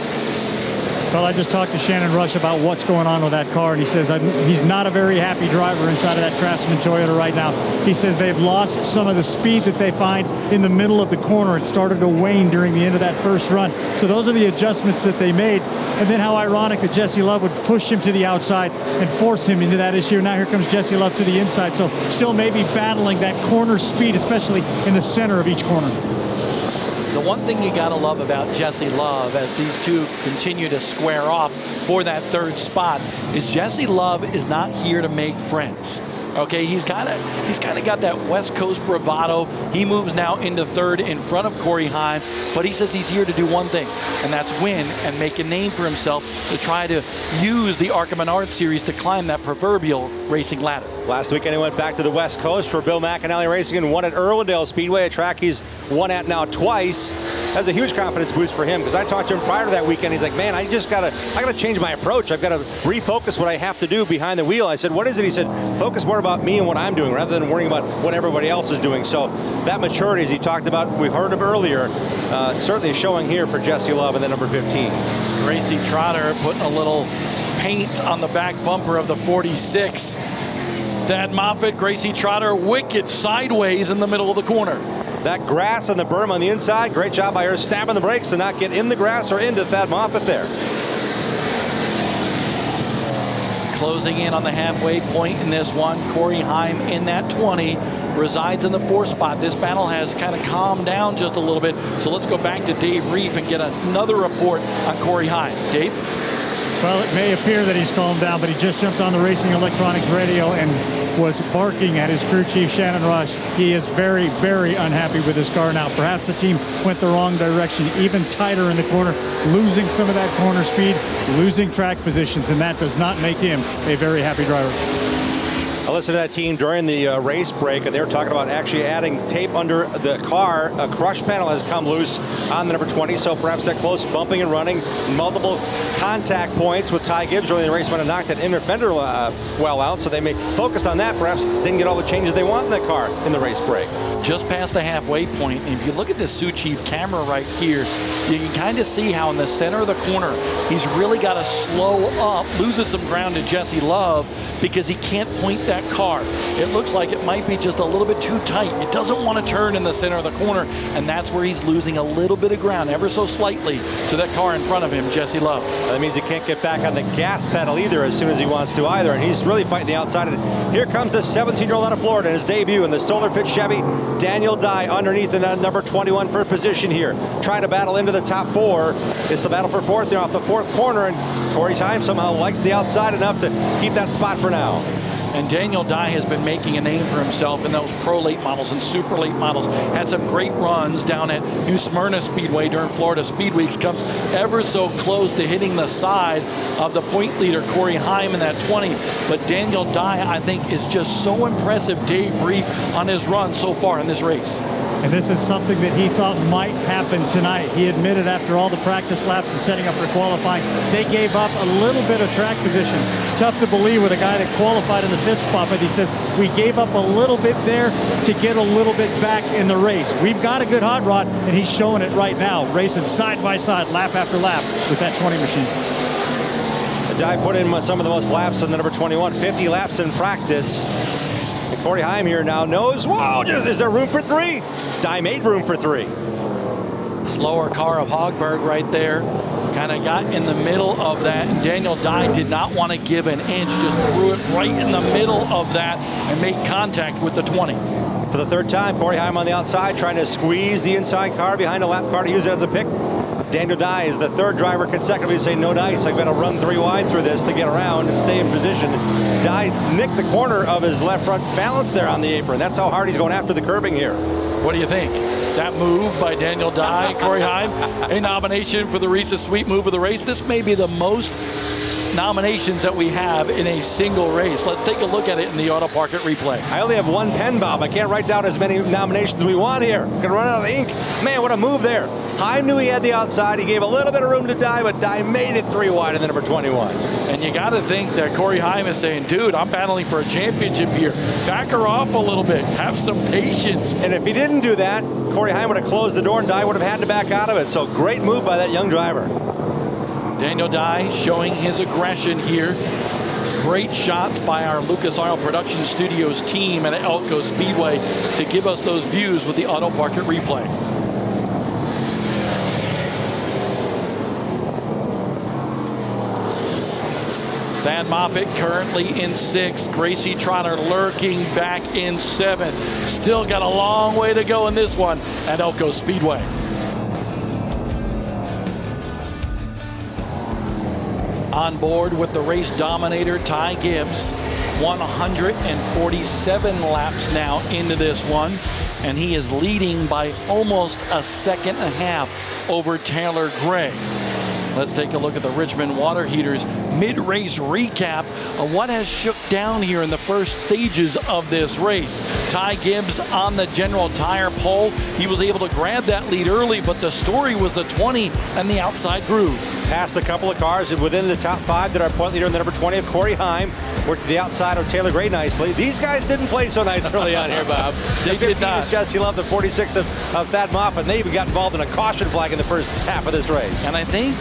Well, I just talked to Shannon Rush about what's going on with that car, and he says he's not a very happy driver inside of that Craftsman Toyota right now. He says they've lost some of the speed that they find in the middle of the corner. It started to wane during the end of that first run. So those are the adjustments that they made. And then how ironic that Jesse Love would push him to the outside and force him into that issue. Now here comes Jesse Love to the inside. So still maybe battling that corner speed, especially in the center of each corner. The one thing you got to love about Jesse Love as these two continue to square off for that third spot is Jesse Love is not here to make friends. Okay, he's kind of got that West Coast bravado. He moves now into third in front of Corey Heim, but he says he's here to do one thing, and that's win and make a name for himself to try to use the ARCA Menards series to climb that proverbial racing ladder. Last weekend he went back to the West Coast for Bill McAnally Racing and won at Irwindale Speedway, a track he's won at now twice. That's a huge confidence boost for him, because I talked to him prior to that weekend. He's like, man, I gotta change my approach. I've got to refocus what I have to do behind the wheel. I said, what is it? He said, focus more about me and what I'm doing rather than worrying about what everybody else is doing. So that maturity, as he talked about, we heard him earlier, certainly showing here for Jesse Love in the number 15. Gracie Trotter putting a little paint on the back bumper of the 46. Thad Moffitt, Gracie Trotter, wicked sideways in the middle of the corner. That grass and the berm on the inside, great job by her stabbing the brakes to not get in the grass or into Thad Moffitt there. Closing in on the halfway point in this one, Corey Heim in that 20 resides in the fourth spot. This battle has kind of calmed down just a little bit, so let's go back to Dave Reef and get another report on Corey Heim. Dave? Well, it may appear that he's calmed down, but he just jumped on the Racing Electronics radio and was barking at his crew chief, Shannon Rush. He is very, very unhappy with his car now. Perhaps the team went the wrong direction, even tighter in the corner, losing some of that corner speed, losing track positions, and that does not make him a very happy driver. I listened to that team during the race break, and they were talking about actually adding tape under the car. A crush panel has come loose on the number 20, so perhaps that close bumping and running, multiple contact points with Ty Gibbs early in the race might have knocked that inner fender well out, so they may focus on that. Perhaps didn't get all the changes they want in that car in the race break. Just past the halfway point, and if you look at this Sioux Chief camera right here, you can kind of see how in the center of the corner, he's really got to slow up, loses some ground to Jesse Love because he can't point that car. It looks like it might be just a little bit too tight. It doesn't want to turn in the center of the corner, and that's where he's losing a little bit of ground, ever so slightly, to that car in front of him, Jesse Love. That means he can't get back on the gas pedal either as soon as he wants to either, and he's really fighting the outside. And here comes the 17-year-old out of Florida in his debut in the Stoller Fit Chevy. Daniel Dye underneath in that number 21 for position here, trying to battle into the top four. It's the battle for fourth. They're off the fourth corner, and Corey Heim somehow likes the outside enough to keep that spot for now. And Daniel Dye has been making a name for himself in those pro late models and super late models. Had some great runs down at New Smyrna Speedway during Florida Speed Weeks. Comes ever so close to hitting the side of the point leader, Corey Heim, in that 20. But Daniel Dye, I think, is just so impressive, Dave Reef, on his run so far in this race. And this is something that he thought might happen tonight. He admitted after all the practice laps and setting up for qualifying, they gave up a little bit of track position. Tough to believe with a guy that qualified in the fifth spot, but he says, we gave up a little bit there to get a little bit back in the race. We've got a good hot rod, and he's showing it right now, racing side by side, lap after lap with that 20 machine. The Dye put in some of the most laps in the number 21, 50 laps in practice. And Corey Heim here now knows, whoa, is there room for three? Dye made room for three. Slower car of Hogberg right there. Kind of got in the middle of that, and Daniel Dye did not want to give an inch, just threw it right in the middle of that and made contact with the 20. For the third time, Corey Heim on the outside, trying to squeeze the inside car behind a lap car to use it as a pick. Daniel Dye is the third driver consecutively to say no dice. I've got to run 3 wide through this to get around and stay in position. Dye nicked the corner of his left front balance there on the apron. That's how hard he's going after the curbing here. What do you think? That move by Daniel Dye, Corey Heim, a nomination for the Reese's Sweet Move of the race. This may be the most nominations that we have in a single race. Let's take a look at it in the Auto Park It replay. I only have one pen, Bob. I can't write down as many nominations as we want here. I'm gonna run out of ink. Man, what a move there. Heim knew he had the outside. He gave a little bit of room to Dye, but Dye made it 3 wide in the number 21. And you got to think that Corey Heim is saying, dude, I'm battling for a championship here. Back her off a little bit. Have some patience. And if he didn't do that, Corey Heim would have closed the door and Dye would have had to back out of it. So great move by that young driver. Daniel Dye showing his aggression here. Great shots by our Lucas Oil Production Studios team at Elko Speedway to give us those views with the Auto Park It replay. Thad Moffitt currently in 6th. Gracie Trotter lurking back in 7th. Still got a long way to go in this one at Elko Speedway. On board with the race dominator, Ty Gibbs. 147 laps now into this one, and he is leading by almost a second and a half over Taylor Gray. Let's take a look at the Richmond Water Heaters mid-race recap of what has shook down here in the first stages of this race. Ty Gibbs on the general tire pole. He was able to grab that lead early, but the story was the 20 and the outside groove. Passed a couple of cars within the top 5 that our point leader in the number 20 of Corey Heim. Worked to the outside of Taylor Gray nicely. These guys didn't play so nice early on here, Bob. They did not. Jesse Love, the 46 of Thad Moffitt, and they even got involved in a caution flag in the first half of this race. And I think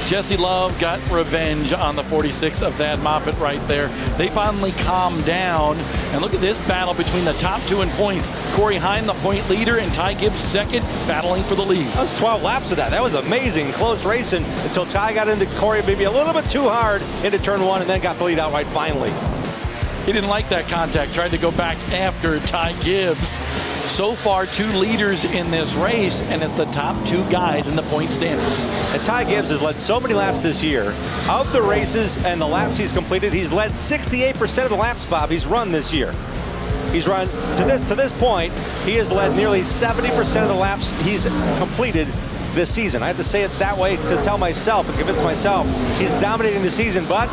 Jesse Love got revenge on the 46 of Thad Moffitt right there. They finally calmed down. And look at this battle between the top 2 in points. Corey Heim, the point leader, and Ty Gibbs second, battling for the lead. That was 12 laps of that. That was amazing. Close racing until Ty got into Corey maybe a little bit too hard into turn 1 and then got the lead outright finally. He didn't like that contact, tried to go back after Ty Gibbs. So far, 2 leaders in this race, and it's the top 2 guys in the point standings. And Ty Gibbs has led so many laps this year. Of the races and the laps he's completed, he's led 68% of the laps, Bob, he's run this year. He's run, to this point, he has led nearly 70% of the laps he's completed this season. I have to say it that way to tell myself and convince myself he's dominating the season, but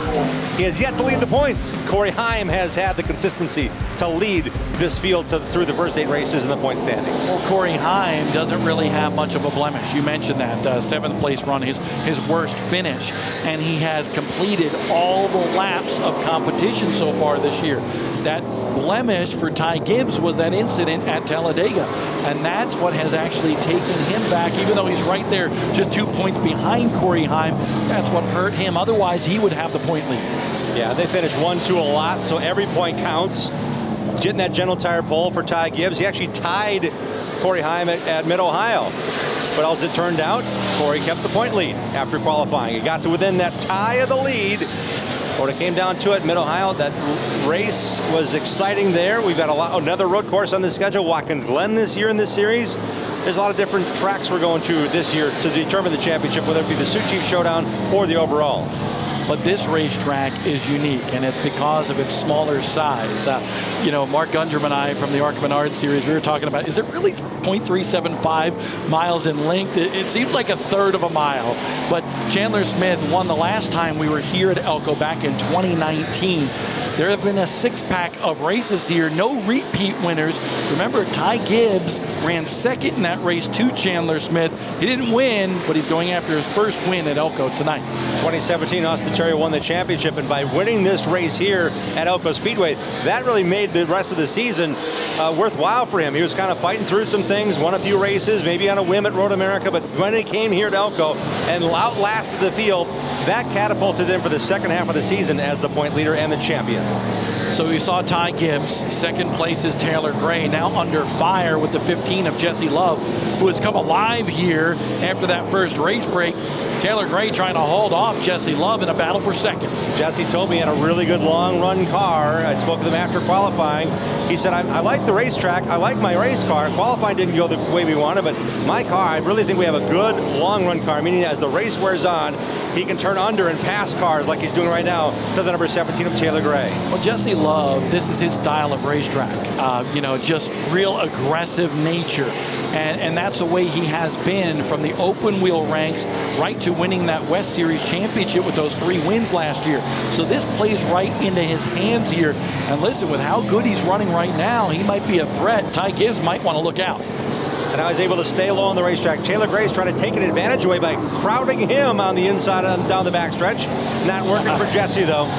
he has yet to lead the points. Corey Heim has had the consistency to lead this field through the first 8 races in the point standings. Well, Corey Heim doesn't really have much of a blemish. You mentioned that 7th place run, his worst finish, and he has completed all the laps of competition so far this year. That blemish for Ty Gibbs was that incident at Talladega, and that's what has actually taken him back, even though he's right there just 2 points behind Corey Heim. That's what hurt him. Otherwise, he would have the point lead. Yeah, they finished 1-2 a lot, so every point counts. Getting that general tire pole for Ty Gibbs. He actually tied Corey Heim at Mid-Ohio. But as it turned out, Corey kept the point lead after qualifying. He got to within that tie of the lead. When it came down to it, Mid-Ohio, that race was exciting there. We've got another road course on the schedule, Watkins Glen this year in this series. There's a lot of different tracks we're going to this year to determine the championship, whether it be the Sioux Chief Showdown or the overall. But this racetrack is unique, and it's because of its smaller size. Mark Gunderman and I from the ARCA Menards series, we were talking about, is it really 0.375 miles in length? It seems like a third of a mile. But Chandler Smith won the last time we were here at Elko back in 2019. There have been a 6-pack of races here, no repeat winners. Remember, Ty Gibbs ran second in that race to Chandler Smith. He didn't win, but he's going after his first win at Elko tonight. 2017, Austin Terry won the championship, and by winning this race here at Elko Speedway, that really made the rest of the season worthwhile for him. He was kind of fighting through some things, won a few races, maybe on a whim at Road America, but when he came here at Elko and outlasted the field, that catapulted him for the second half of the season as the point leader and the champion. So we saw Ty Gibbs. Second place is Taylor Gray, now under fire with the 15 of Jesse Love, who has come alive here after that first race break. Taylor Gray trying to hold off Jesse Love in a battle for second. Jesse told me he had a really good long run car. I spoke with him after qualifying. He said, I like the racetrack. I like my race car. Qualifying didn't go the way we wanted, but my car, I really think we have a good long run car, meaning as the race wears on, he can turn under and pass cars like he's doing right now to the number 17 of Taylor Gray. Well, Jesse Love, this is his style of racetrack. Just real aggressive nature. And that's the way he has been from the open wheel ranks right to winning that West Series championship with those 3 wins last year. So this plays right into his hands here. And listen, with how good he's running right now, he might be a threat. Ty Gibbs might want to look out. And I was able to stay low on the racetrack. Taylor Gray's trying to take an advantage away by crowding him on the inside and down the backstretch. Not working for Jesse, though.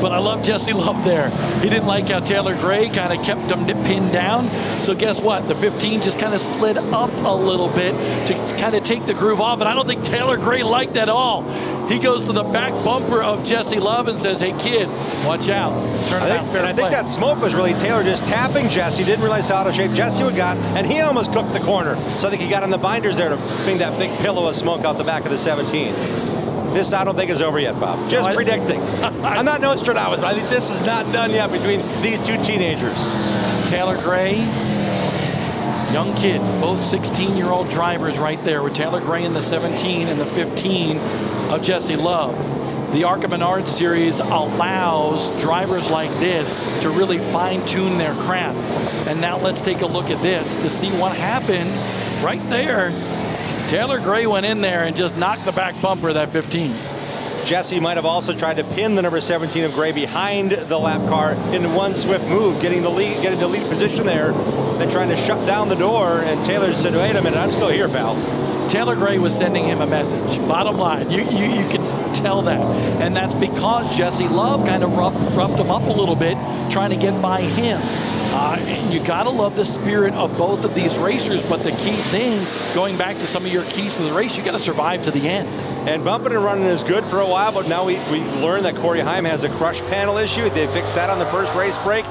But I love Jesse Love there. He didn't like how Taylor Gray kind of kept him pinned down. So guess what? The 15 just kind of slid up a little bit to kind of take the groove off. And I don't think Taylor Gray liked that at all. He goes to the back bumper of Jesse Love and says, hey, kid, watch out. Turn it out, fair play. I think that smoke was really Taylor just tapping Jesse. Didn't realize how out of shape Jesse would got. And he almost cooked the corner. So I think he got on the binders there to bring that big pillow of smoke out the back of the 17. This I don't think is over yet, Bob. Just predicting. I'm not Nostradamus, but I think this is not done yet between these two teenagers. Taylor Gray, young kid, both 16-year-old drivers right there with Taylor Gray in the 17 and the 15 of Jesse Love. The ARCA Menards series allows drivers like this to really fine-tune their craft. And now let's take a look at this to see what happened right there. Taylor Gray went in there and just knocked the back bumper of that 15. Jesse might have also tried to pin the number 17 of Gray behind the lap car in one swift move, getting the lead position there, then trying to shut down the door. And Taylor said, wait a minute, I'm still here, pal. Taylor Gray was sending him a message. Bottom line, you can tell that. And that's because Jesse Love kind of roughed him up a little bit, trying to get by him. You got to love the spirit of both of these racers, but the key thing, going back to some of your keys to the race, you got to survive to the end. And bumping and running is good for a while, but now we learned that Corey Heim has a crush panel issue. They fixed that on the first race break.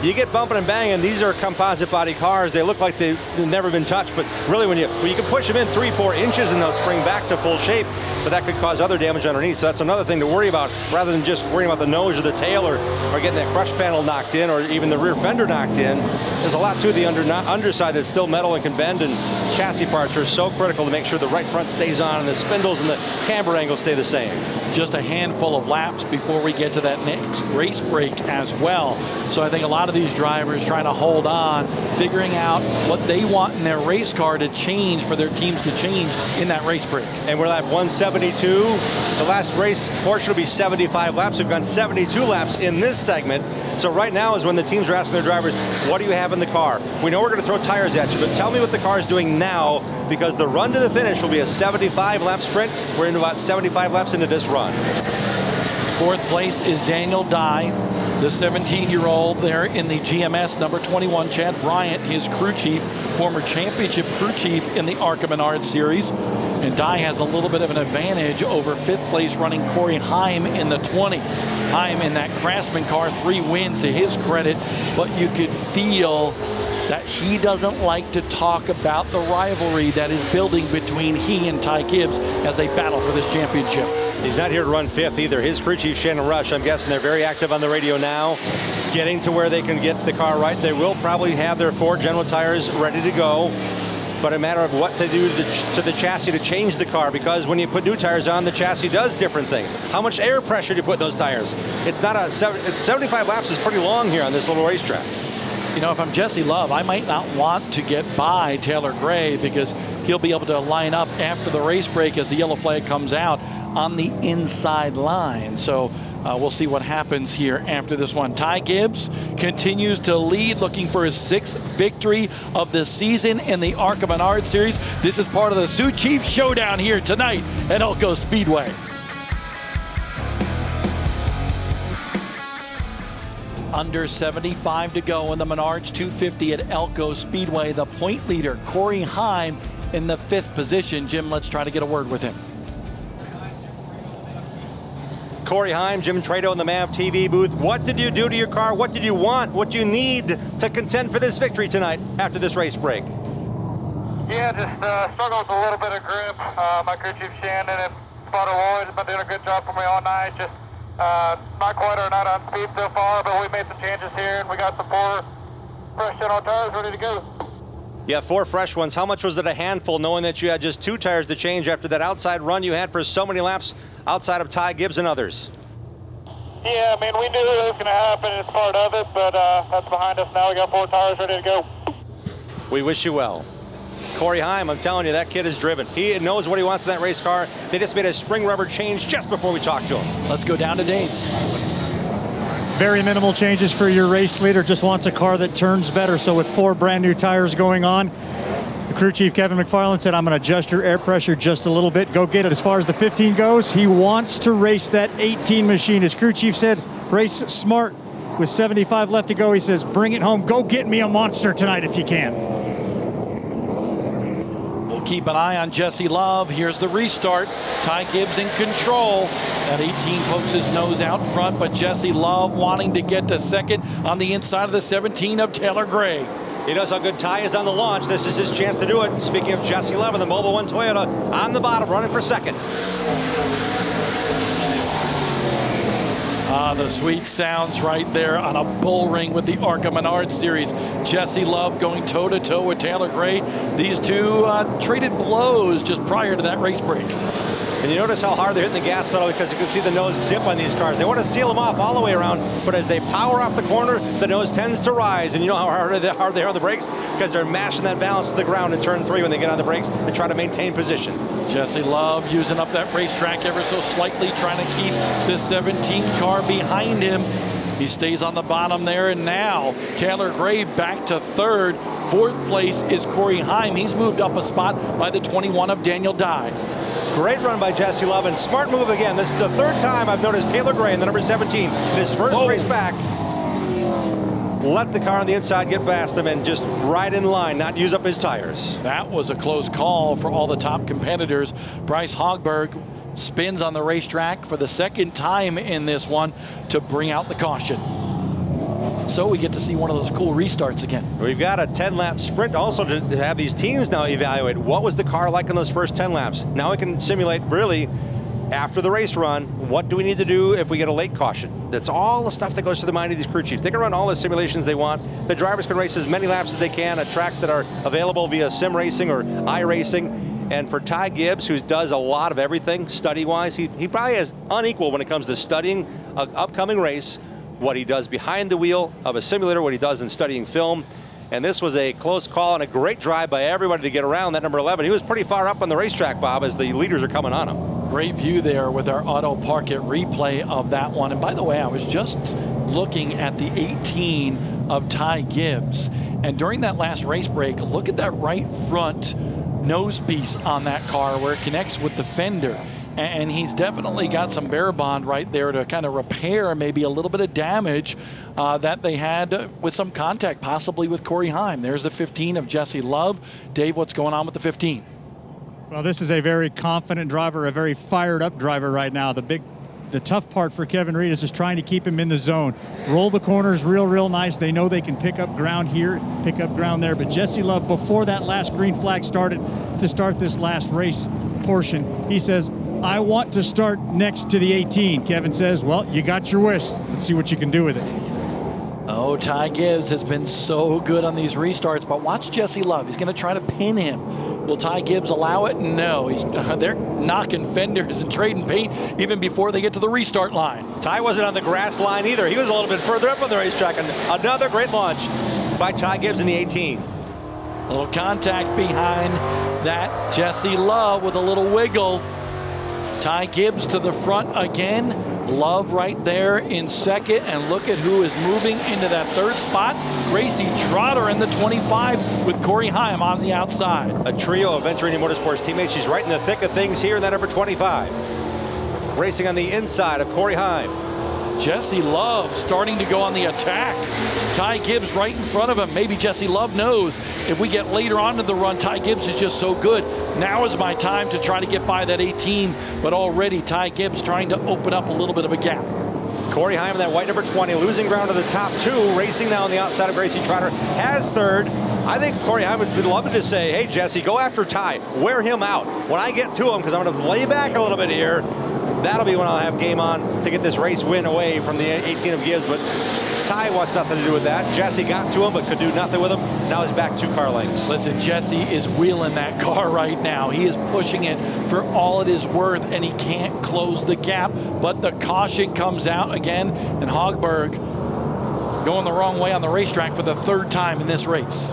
You get bumping and banging. These are composite body cars. They look like they've never been touched, but really when you can push them in 3-4 inches and they'll spring back to full shape, but that could cause other damage underneath. So that's another thing to worry about, rather than just worrying about the nose or the tail or getting that crush panel knocked in or even the rear fender knocked in. There's a lot to the underside that's still metal and can bend, and chassis parts are so critical to make sure the right front stays on and the spindles and the camber angles stay the same. Just a handful of laps before we get to that next race break as well. So I think a lot of these drivers trying to hold on, figuring out what they want in their race car to change for their teams to change in that race break. And we're at 172. The last race portion will be 75 laps. We've gone 72 laps in this segment. So right now is when the teams are asking their drivers, what do you have in the car? We know we're going to throw tires at you, but tell me what the car is doing now, because the run to the finish will be a 75 lap sprint. We're into about 75 laps into this run. Fourth place is Daniel Dye, the 17-year-old there in the GMS number 21. Chad Bryant, his crew chief, former championship crew chief in the ARCA Menards series. And Dye has a little bit of an advantage over fifth place running Corey Heim in the 20. Heim in that Craftsman car, 3 wins to his credit, but you could feel that he doesn't like to talk about the rivalry that is building between he and Ty Gibbs as they battle for this championship. He's not here to run fifth either. His crew chief, Shannon Rush, I'm guessing they're very active on the radio now, getting to where they can get the car right. They will probably have their 4 General tires ready to go, but a matter of what to do to the chassis to change the car, because when you put new tires on, the chassis does different things. How much air pressure do you put in those tires? It's not 75 laps is pretty long here on this little racetrack. You know, if I'm Jesse Love, I might not want to get by Taylor Gray, because he'll be able to line up after the race break as the yellow flag comes out on the inside line. So we'll see what happens here after this one. Ty Gibbs continues to lead, looking for his 6th victory of the season in the ARCA Menards series. This is part of the Sioux Chief Showdown here tonight at Elko Speedway. Under 75 to go in the Menards 250 at Elko Speedway. The point leader, Corey Heim, in the 5th position. Jim, let's try to get a word with him. Corey Heim, Jim Trado in the MAV TV booth. What did you do to your car? What did you want? What do you need to contend for this victory tonight after this race break? Yeah, just struggled with a little bit of grip. My crew chief Shannon Spotter Roy has been doing a good job for me all night. Just not quite our night on speed so far, but we made some changes here, and we got the 4 fresh general tires ready to go. Yeah, 4 fresh ones. How much was it a handful, knowing that you had just 2 tires to change after that outside run you had for so many laps outside of Ty Gibbs and others? Yeah, I mean, we knew it was going to happen. It's part of it, but that's behind us now. We got 4 tires ready to go. We wish you well. Corey Heim, I'm telling you, that kid is driven. He knows what he wants in that race car. They just made a spring rubber change just before we talked to him. Let's go down to Dave. Very minimal changes for your race leader. Just wants a car that turns better. So with 4 brand new tires going on, the crew chief Kevin McFarland said, I'm going to adjust your air pressure just a little bit. Go get it. As far as the 15 goes, he wants to race that 18 machine. His crew chief said, race smart. With 75 left to go, he says, bring it home. Go get me a monster tonight if you can. We'll keep an eye on Jesse Love. Here's the restart. Ty Gibbs in control. That 18 pokes his nose out front, but Jesse Love wanting to get to second on the inside of the 17 of Taylor Gray. He knows how good Ty is on the launch. This is his chance to do it. Speaking of Jesse Love and the Mobil 1 Toyota on the bottom, running for second. The sweet sounds right there on a bull ring with the ARCA Menards series. Jesse Love going toe-to-toe with Taylor Gray. These two traded blows just prior to that race break. And you notice how hard they're hitting the gas pedal, because you can see the nose dip on these cars. They want to seal them off all the way around, but as they power off the corner, the nose tends to rise. And you know how hard they are on the brakes? Because they're mashing that balance to the ground in turn 3 when they get on the brakes and try to maintain position. Jesse Love using up that racetrack ever so slightly, trying to keep this 17 car behind him. He stays on the bottom there, and now Taylor Gray back to third. 4th place is Corey Heim. He's moved up a spot by the 21 of Daniel Dye. Great run by Jesse Love, and smart move again. This is the 3rd time I've noticed Taylor Gray in the number 17 in his first race back. Let the car on the inside get past him and just ride in line, not use up his tires. That was a close call for all the top competitors. Bryce Hogberg spins on the racetrack for the 2nd time in this one to bring out the caution. So we get to see one of those cool restarts again. We've got a 10-lap sprint also to have these teams now evaluate what was the car like in those first 10 laps. Now we can simulate, really, after the race run, what do we need to do if we get a late caution? That's all the stuff that goes to the mind of these crew chiefs. They can run all the simulations they want. The drivers can race as many laps as they can at tracks that are available via sim racing or iRacing. And for Ty Gibbs, who does a lot of everything study-wise, he probably is unequal when it comes to studying an upcoming race, what he does behind the wheel of a simulator, what he does in studying film. And this was a close call and a great drive by everybody to get around that number 11. He was pretty far up on the racetrack, Bob, as the leaders are coming on him. Great view there with our auto park it replay of that one. And by the way, I was just looking at the 18 of Ty Gibbs. And during that last race break, look at that right front nose piece on that car where it connects with the fender. And he's definitely got some bear bond right there to kind of repair maybe a little bit of damage that they had with some contact, possibly with Corey Heim. There's the 15 of Jesse Love. Dave, what's going on with the 15? Well, this is a very confident driver, a very fired up driver right now. The tough part for Kevin Reed is just trying to keep him in the zone. Roll the corners real nice. They know they can pick up ground here, pick up ground there. But Jesse Love, before that last green flag started to start this last race portion, he says, I want to start next to the 18. Kevin says, well, you got your wish. Let's see what you can do with it. Oh, Ty Gibbs has been so good on these restarts, but watch Jesse Love. He's going to try to pin him. Will Ty Gibbs allow it? No. They're knocking fenders and trading paint even before they get to the restart line. Ty wasn't on the grass line either. He was a little bit further up on the racetrack. And another great launch by Ty Gibbs in the 18. A little contact behind that Jesse Love with a little wiggle. Ty Gibbs to the front again. Love right there in second. And look at who is moving into that 3rd spot. Gracie Trotter in the 25 with Corey Heim on the outside. A trio of Venturini Motorsports teammates. She's right in the thick of things here in that number 25. Racing on the inside of Corey Heim. Jesse Love starting to go on the attack. Ty Gibbs right in front of him. Maybe Jesse Love knows if we get later on in the run, Ty Gibbs is just so good. Now is my time to try to get by that 18, but already Ty Gibbs trying to open up a little bit of a gap. Corey Heim in that white number 20, losing ground to the top 2, racing now on the outside of Gracie Trotter, has 3rd. I think Corey Heim would love to say, hey, Jesse, go after Ty. Wear him out. When I get to him, because I'm going to lay back a little bit here, that'll be when I'll have game on to get this race win away from the 18 of Gibbs. But Ty wants nothing to do with that. Jesse got to him, but could do nothing with him. Now he's back 2 car lengths. Listen, Jesse is wheeling that car right now. He is pushing it for all it is worth, and he can't close the gap. But the caution comes out again, and Hogberg going the wrong way on the racetrack for the 3rd time in this race.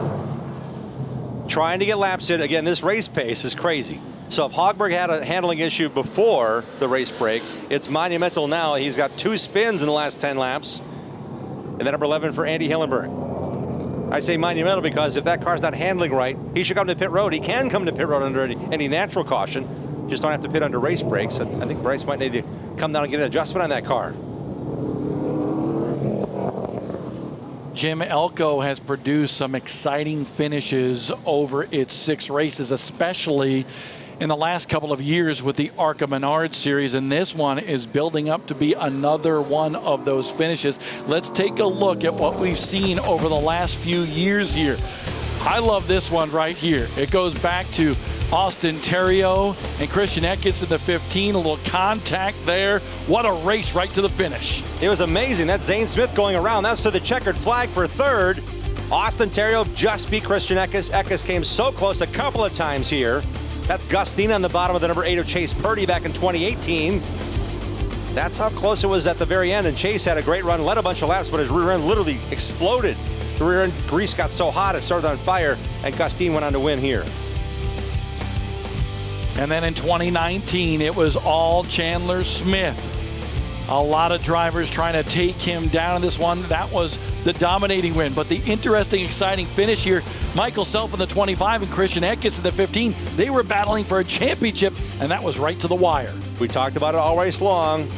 Trying to get laps in. Again, this race pace is crazy. So if Hogberg had a handling issue before the race break, it's monumental now. He's got 2 spins in the last 10 laps. And then number 11 for Andy Hillenberg. I say monumental because if that car's not handling right, he should come to pit road. He can come to pit road under any natural caution. Just don't have to pit under race brakes. I think Bryce might need to come down and get an adjustment on that car. Jim, Elko has produced some exciting finishes over its 6 races, especially in the last couple of years with the ARCA Menards series, and this one is building up to be another one of those finishes. Let's take a look at what we've seen over the last few years here. I love this one right here. It goes back to Austin Terrio and Christian Eckes in the 15, a little contact there. What a race right to the finish. It was amazing. That's Zane Smith going around. That's to the checkered flag for 3rd. Austin Terrio just beat Christian Eckes. Eckes came so close a couple of times here. That's Gustine on the bottom of the number 8 of Chase Purdy back in 2018. That's how close it was at the very end, and Chase had a great run, led a bunch of laps, but his rear end literally exploded. The rear end grease got so hot it started on fire, and Gustine went on to win here. And then in 2019, it was all Chandler Smith. A lot of drivers trying to take him down in this one. That was the dominating win. But the interesting, exciting finish here, Michael Self in the 25 and Christian Eckes in the 15, they were battling for a championship, and that was right to the wire. We talked about it all race long.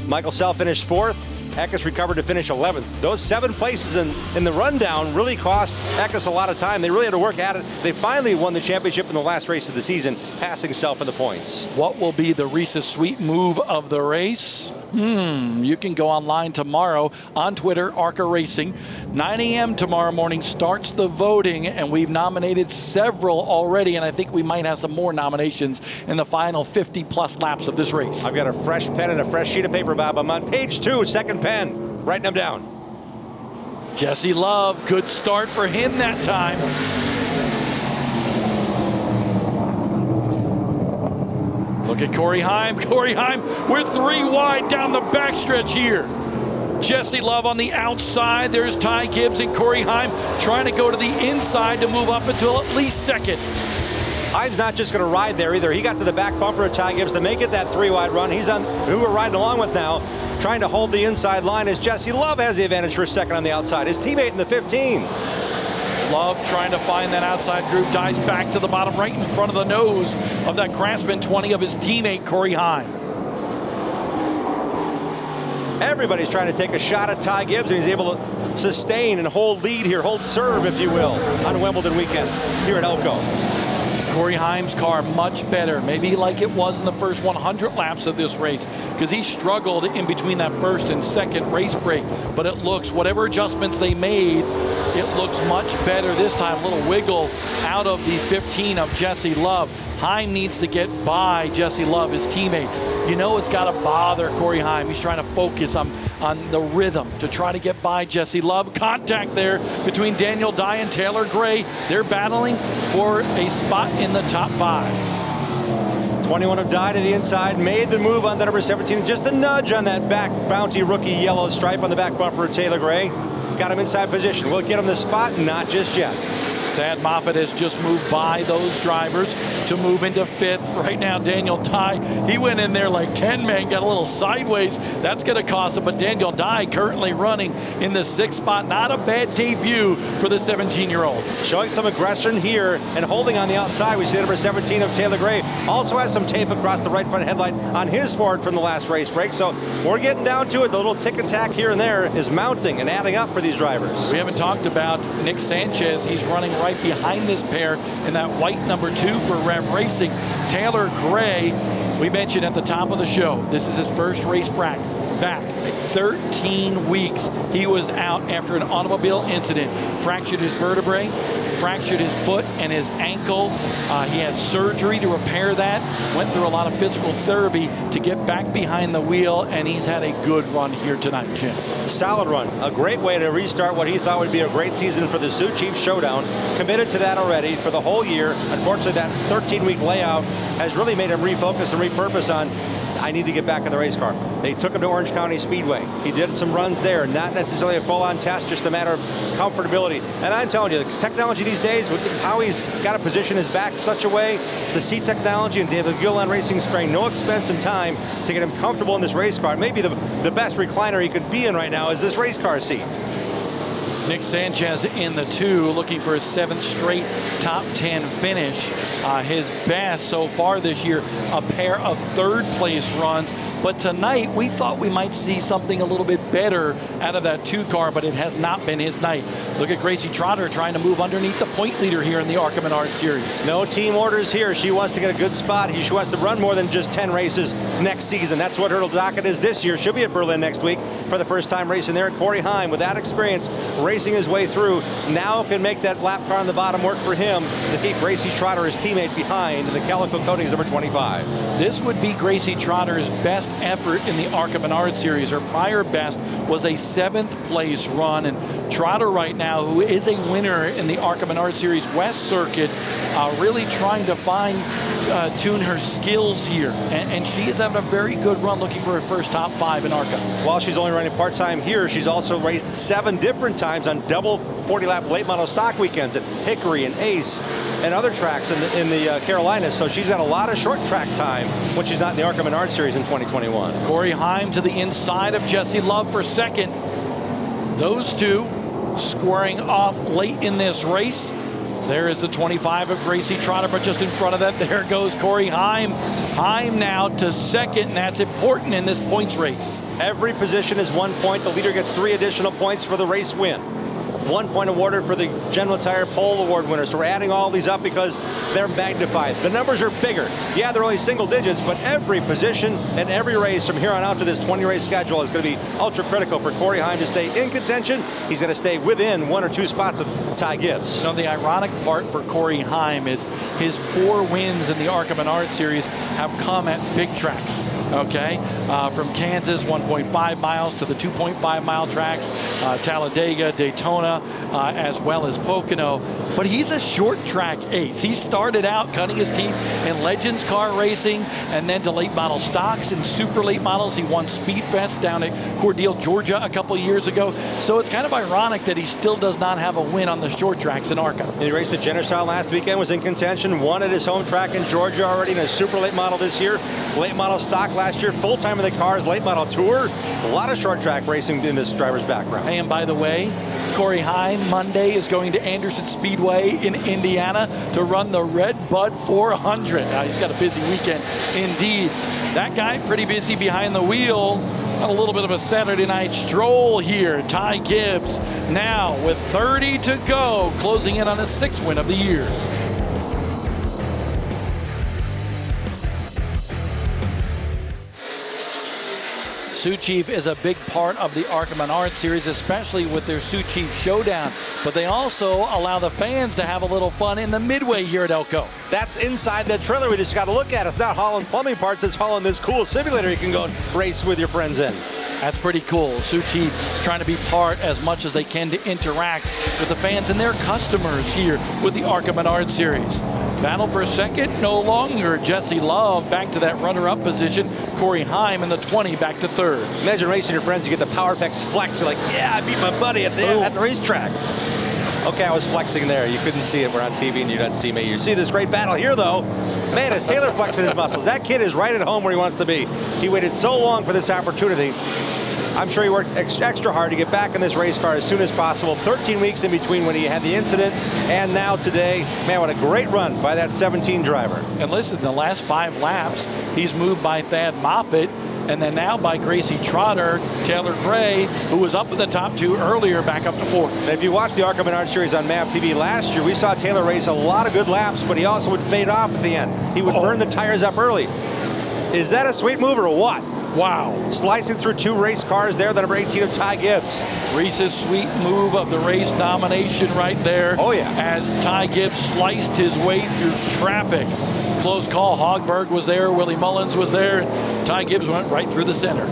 Michael Self finished 4th. Eckes recovered to finish 11th. Those 7 places in the rundown really cost Eckes a lot of time. They really had to work at it. They finally won the championship in the last race of the season, passing Self in the points. What will be the Reese's Sweet move of the race? You can go online tomorrow on Twitter, ARCA Racing. 9 a.m. tomorrow morning starts the voting, and we've nominated several already, and I think we might have some more nominations in the final 50-plus laps of this race.'t I've got a fresh pen and a fresh sheet of paper, Bob. I'm on page 2, 2nd pen, writing them down. Jesse Love, good start for him that time. Look at Corey Heim. Corey Heim, we're 3 wide down the backstretch here. Jesse Love on the outside. There's Ty Gibbs and Corey Heim trying to go to the inside to move up until at least 2nd. Heim's not just going to ride there either. He got to the back bumper of Ty Gibbs to make it that 3-wide run. He's on who we're riding along with now, trying to hold the inside line as Jesse Love has the advantage for 2nd on the outside. His teammate in the 15. Love trying to find that outside group, dives back to the bottom right in front of the nose of that Craftsman 20 of his teammate, Corey Heim. Everybody's trying to take a shot at Ty Gibbs, and he's able to sustain and hold lead here, hold serve, if you will, on Wimbledon weekend here at Elko. Corey Heim's car much better, maybe like it was in the first 100 laps of this race, because he struggled in between that 1st and 2nd race break. But it looks, whatever adjustments they made, it looks much better this time. A little wiggle out of the 15 of Jesse Love. Heim needs to get by Jesse Love, his teammate. You know it's got to bother Corey Heim. He's trying to focus on the rhythm to try to get by Jesse Love. Contact there between Daniel Dye and Taylor Gray. They're battling for a spot in the top 5. 21 of Dye to the inside, made the move on the number 17. Just a nudge on that back bounty rookie yellow stripe on the back bumper of Taylor Gray. Got him inside position. Will it get him the spot? Not just yet. Thad Moffitt has just moved by those drivers to move into 5th. Right now, Daniel Dye, he went in there like 10 men, got a little sideways. That's going to cost him, but Daniel Dye currently running in the 6th spot. Not a bad debut for the 17-year-old. Showing some aggression here and holding on the outside. We see number 17 of Taylor Gray. Also has some tape across the right front headlight on his Ford from the last race break. So we're getting down to it. The little tick and tack here and there is mounting and adding up for these drivers. We haven't talked about Nick Sanchez. He's running right behind this pair in that white number 2 for Rev Racing. Taylor Gray, we mentioned at the top of the show, this is his first race back back. 13 weeks he was out after an automobile incident. Fractured his vertebrae, fractured his foot and his ankle. He had surgery to repair that. Went through a lot of physical therapy to get back behind the wheel, and he's had a good run here tonight, Jim. Solid run. A great way to restart what he thought would be a great season for the Sioux Chiefs Showdown. Committed to that already for the whole year. Unfortunately, that 13-week layout has really made him refocus and repurpose on, I need to get back in the race car. They took him to Orange County Speedway. He did some runs there, not necessarily a full-on test, just a matter of comfortability. And I'm telling you, the technology these days, with how he's got to position his back such a way, the seat technology and David Gillen Racing sparing no expense and time to get him comfortable in this race car. Maybe the best recliner he could be in right now is this race car seat. Nick Sanchez in the 2, looking for his 7th straight top 10 finish. His best so far this year, a pair of 3rd place runs. But tonight, we thought we might see something a little bit better out of that 2 car, but it has not been his night. Look at Gracie Trotter trying to move underneath the point leader here in the ARCA Menards series. No team orders here. She wants to get a good spot. She wants to run more than just 10 races next season. That's what her docket is this year. She'll be at Berlin next week for the first time racing there. Corey Heim, with that experience, racing his way through, now can make that lap car on the bottom work for him to keep Gracie Trotter, his teammate, behind the Calico Coatings number 25. This would be Gracie Trotter's best effort in the ARCA Menards series. Her prior best was a 7th place run, and Trotter right now, who is a winner in the ARCA Menards series West Circuit, really trying to tune her skills here, and she is having a very good run, looking for her first top 5 in ARCA. While she's only running part-time here, she's also raced 7 different times on double 40-lap late model stock weekends at Hickory and Ace and other tracks in the Carolinas. So she's got a lot of short track time when she's not in the ARCA Menards series in 2021. Corey Heim to the inside of Jesse Love for 2nd. Those 2 squaring off late in this race. There is the 25 of Gracie Trotter, but just in front of that, there goes Corey Heim. Heim now to 2nd, and that's important in this points race. Every position is 1 point. The leader gets 3 additional points for the race win. 1 point awarded for the General Tire Pole Award winner. So we're adding all these up because they're magnified. The numbers are bigger. Yeah, they're only single digits, but every position and every race from here on out to this 20-race schedule is going to be ultra critical for Corey Heim to stay in contention. He's going to stay within 1 or 2 spots of Ty Gibbs. You know, the ironic part for Corey Heim is his 4 wins in the ARCA Menards series have come at big tracks. Okay, from Kansas, 1.5 miles to the 2.5 mile tracks, Talladega, Daytona, as well as Pocono. But he's a short track ace. He started out cutting his teeth in Legends car racing and then to late model stocks and super late models. He won Speedfest down at Cordele, Georgia a couple years ago. So it's kind of ironic that he still does not have a win on the short tracks in ARCA. He raced at Jennerstown last weekend, was in contention, won at his home track in Georgia already in a super late model this year. Late model stock last year, full-time in the cars, late model tour. A lot of short track racing in this driver's background. Hey, and by the way, Corey Heim Monday is going to Anderson Speedway in Indiana to run the Red Bud 400. He's got a busy weekend indeed. That guy pretty busy behind the wheel. A little bit of a Saturday night stroll here. Ty Gibbs now with 30 to go, closing in on his 6th win of the year. Sioux Chief is a big part of the ARCA Menards series, especially with their Sioux Chief Showdown. But they also allow the fans to have a little fun in the midway here at Elko. That's inside that trailer we just got to look at. It's not hauling plumbing parts, it's hauling this cool simulator you can go and race with your friends in. That's pretty cool. Sioux Chief trying to be part as much as they can to interact with the fans and their customers here with the ARCA Menards series. Battle for 2nd, no longer. Jesse Love back to that runner-up position. Corey Heim in the 20 back to 3rd. Imagine racing your friends, you get the PowerPex flex. You're like, yeah, I beat my buddy at the racetrack. Okay, I was flexing there. You couldn't see it. We're on TV and you didn't see me. You see this great battle here, though. Man, is Taylor flexing his muscles. That kid is right at home where he wants to be. He waited so long for this opportunity. I'm sure he worked extra hard to get back in this race car as soon as possible. 13 weeks in between when he had the incident and now today. Man, what a great run by that 17 driver. And listen, the last 5 laps, he's moved by Thad Moffitt and then now by Gracie Trotter, Taylor Gray, who was up in the top 2 earlier, back up to 4th. If you watched the ARCA Menards series on MAP TV last year, we saw Taylor race a lot of good laps, but he also would fade off at the end. He would burn the tires up early. Is that a sweet move or what? Wow. Slicing through 2 race cars there, the number 18 of Ty Gibbs. Reese's sweet move of the race domination right there. Oh, yeah. As Ty Gibbs sliced his way through traffic. Close call. Hogberg was there. Willie Mullins was there. Ty Gibbs went right through the center.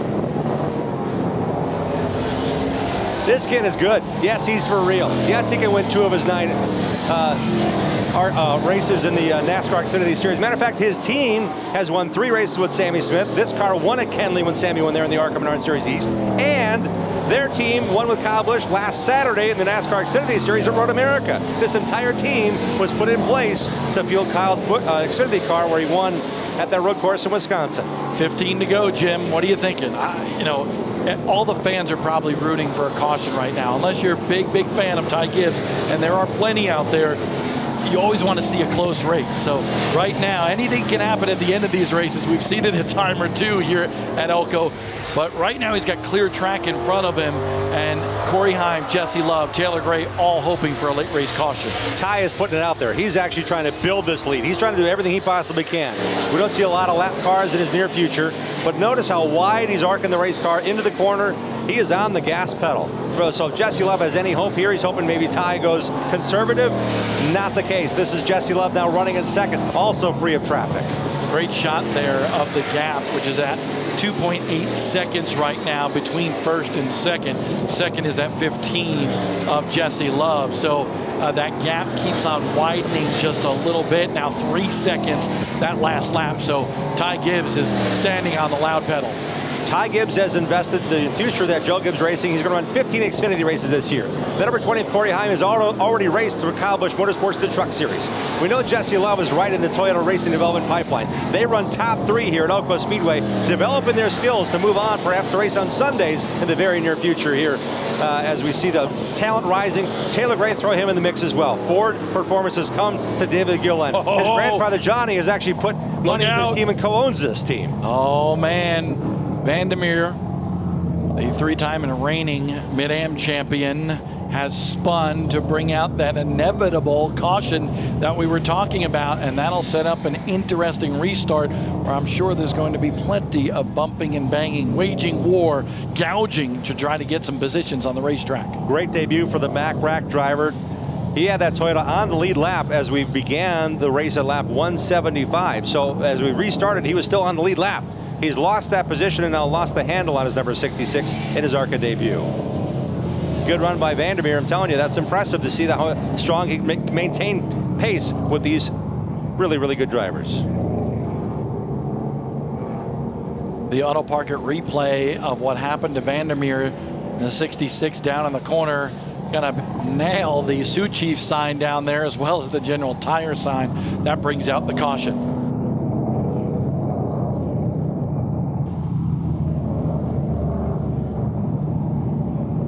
This kid is good. Yes, he's for real. Yes, he can win 2 of his 9 races in the NASCAR Xfinity Series. Matter of fact, his team has won 3 races with Sammy Smith. This car won at Kenley when Sammy won there in the ARCA Menards Series East. And their team won with Kyle Busch last Saturday in the NASCAR Xfinity Series at Road America. This entire team was put in place to fuel Kyle's Xfinity car where he won at that road course in Wisconsin. 15 to go, Jim. What are you thinking? All the fans are probably rooting for a caution right now. Unless you're a big, big fan of Ty Gibbs, and there are plenty out there, you always want to see a close race. So right now, anything can happen at the end of these races. We've seen it a time or two here at Elko. But right now, he's got clear track in front of him. And Corey Heim, Jesse Love, Taylor Gray, all hoping for a late race caution. Ty is putting it out there. He's actually trying to build this lead. He's trying to do everything he possibly can. We don't see a lot of lap cars in his near future. But notice how wide he's arcing the race car into the corner. He is on the gas pedal. So if Jesse Love has any hope here, he's hoping maybe Ty goes conservative. Not the case. This is Jesse Love now running in second, also free of traffic. Great shot there of the gap, which is at 2.8 seconds right now between first and second. Second is that 15 of Jesse Love. So that gap keeps on widening just a little bit. Now 3 seconds that last lap. So Ty Gibbs is standing on the loud pedal. Ty Gibbs has invested the future of that Joe Gibbs Racing. He's going to run 15 Xfinity races this year. The number 20 of Corey Heim has already raced through Kyle Busch Motorsports, the Truck Series. We know Jesse Love is right in the Toyota Racing Development pipeline. They run top 3 here at Elko Speedway, developing their skills to move on, perhaps to race on Sundays in the very near future here. As we see the talent rising, Taylor Gray, throw him in the mix as well. Ford performances come to David Gillen. His grandfather Johnny has actually put money into the team and co-owns this team. Oh man. Vandermeer, the 3-time and reigning Mid-Am champion, has spun to bring out that inevitable caution that we were talking about, and that'll set up an interesting restart where I'm sure there's going to be plenty of bumping and banging, waging war, gouging to try to get some positions on the racetrack. Great debut for the Mack Rack driver. He had that Toyota on the lead lap as we began the race at lap 175. So as we restarted, he was still on the lead lap. He's lost that position and now lost the handle on his number 66 in his ARCA debut. Good run by Vandermeer. I'm telling you, that's impressive to see how strong he can maintain pace with these really, really good drivers. The Auto Parker replay of what happened to Vandermeer in the 66 down in the corner. Gonna nail the Sioux Chief sign down there as well as the General Tire sign. That brings out the caution.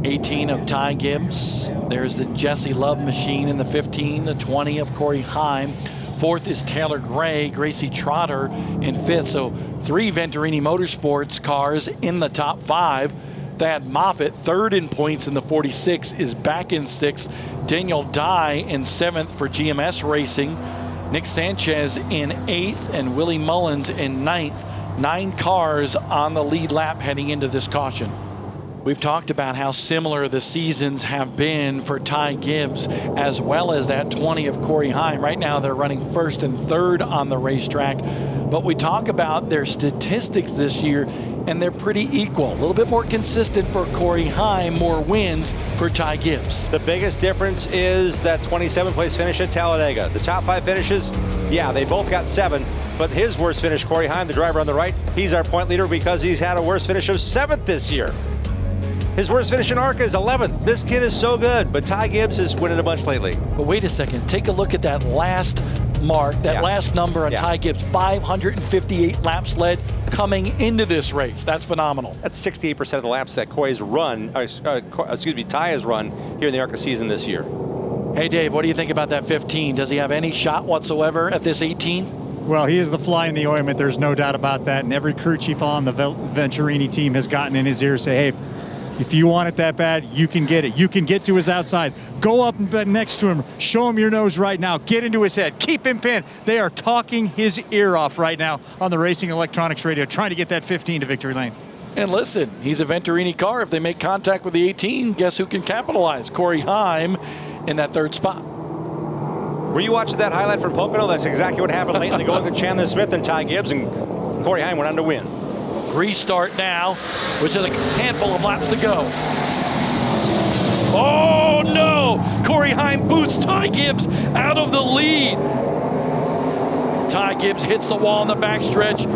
18 of Ty Gibbs. There's the Jesse Love machine in the 15, the 20 of Corey Heim. Fourth is Taylor Gray, Gracie Trotter in fifth. So 3 Venturini Motorsports cars in the top 5. Thad Moffitt, third in points in the 46, is back in sixth. Daniel Dye in seventh for GMS Racing. Nick Sanchez in eighth and Willie Mullins in ninth. 9 cars on the lead lap heading into this caution. We've talked about how similar the seasons have been for Ty Gibbs as well as that 20 of Corey Heim. Right now they're running first and third on the racetrack. But we talk about their statistics this year and they're pretty equal. A little bit more consistent for Corey Heim, more wins for Ty Gibbs. The biggest difference is that 27th place finish at Talladega. The top 5 finishes, yeah, they both got 7. But his worst finish, Corey Heim, the driver on the right, he's our point leader because he's had a worst finish of 7th this year. His worst finish in ARCA is 11th. This kid is so good, but Ty Gibbs is winning a bunch lately. But wait a second. Take a look at that last mark, that last number on Ty Gibbs. 558 laps led coming into this race. That's phenomenal. That's 68% of the laps that Ty has run here in the ARCA season this year. Hey, Dave, what do you think about that 15? Does he have any shot whatsoever at this 18? Well, he is the fly in the ointment. There's no doubt about that. And every crew chief on the Venturini team has gotten in his ear, say, hey, if you want it that bad, you can get it. You can get to his outside. Go up next to him. Show him your nose right now. Get into his head. Keep him pinned. They are talking his ear off right now on the Racing Electronics Radio, trying to get that 15 to victory lane. And listen, he's a Venturini car. If they make contact with the 18, guess who can capitalize? Corey Heim in that third spot. Were you watching that highlight from Pocono? That's exactly what happened late in the going with Chandler Smith and Ty Gibbs, and Corey Heim went on to win. Restart now, which is a handful of laps to go. Oh no! Corey Heim boots Ty Gibbs out of the lead. Ty Gibbs hits the wall in the backstretch.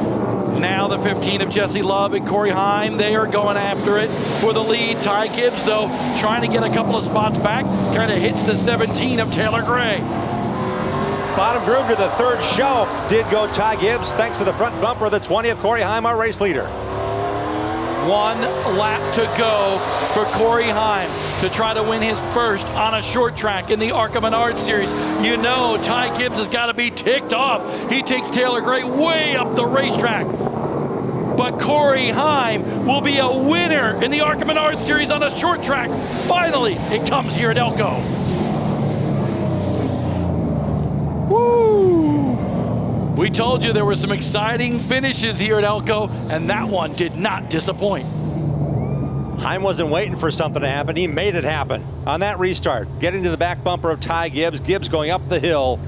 Now the 15 of Jesse Love and Corey Heim, they are going after it for the lead. Ty Gibbs, though, trying to get a couple of spots back, kind of hits the 17 of Taylor Gray. Bottom groove to the third shelf did go Ty Gibbs, thanks to the front bumper of the 20 of Corey Heim, our race leader. 1 lap to go for Corey Heim to try to win his first on a short track in the ARCA Menards series. You know Ty Gibbs has got to be ticked off. He takes Taylor Gray way up the racetrack. But Corey Heim will be a winner in the ARCA Menards series on a short track. Finally, it comes here at Elko. Woo! We told you there were some exciting finishes here at Elko, and that one did not disappoint. Heim wasn't waiting for something to happen. He made it happen on that restart. Getting to the back bumper of Ty Gibbs. Gibbs going up the hill.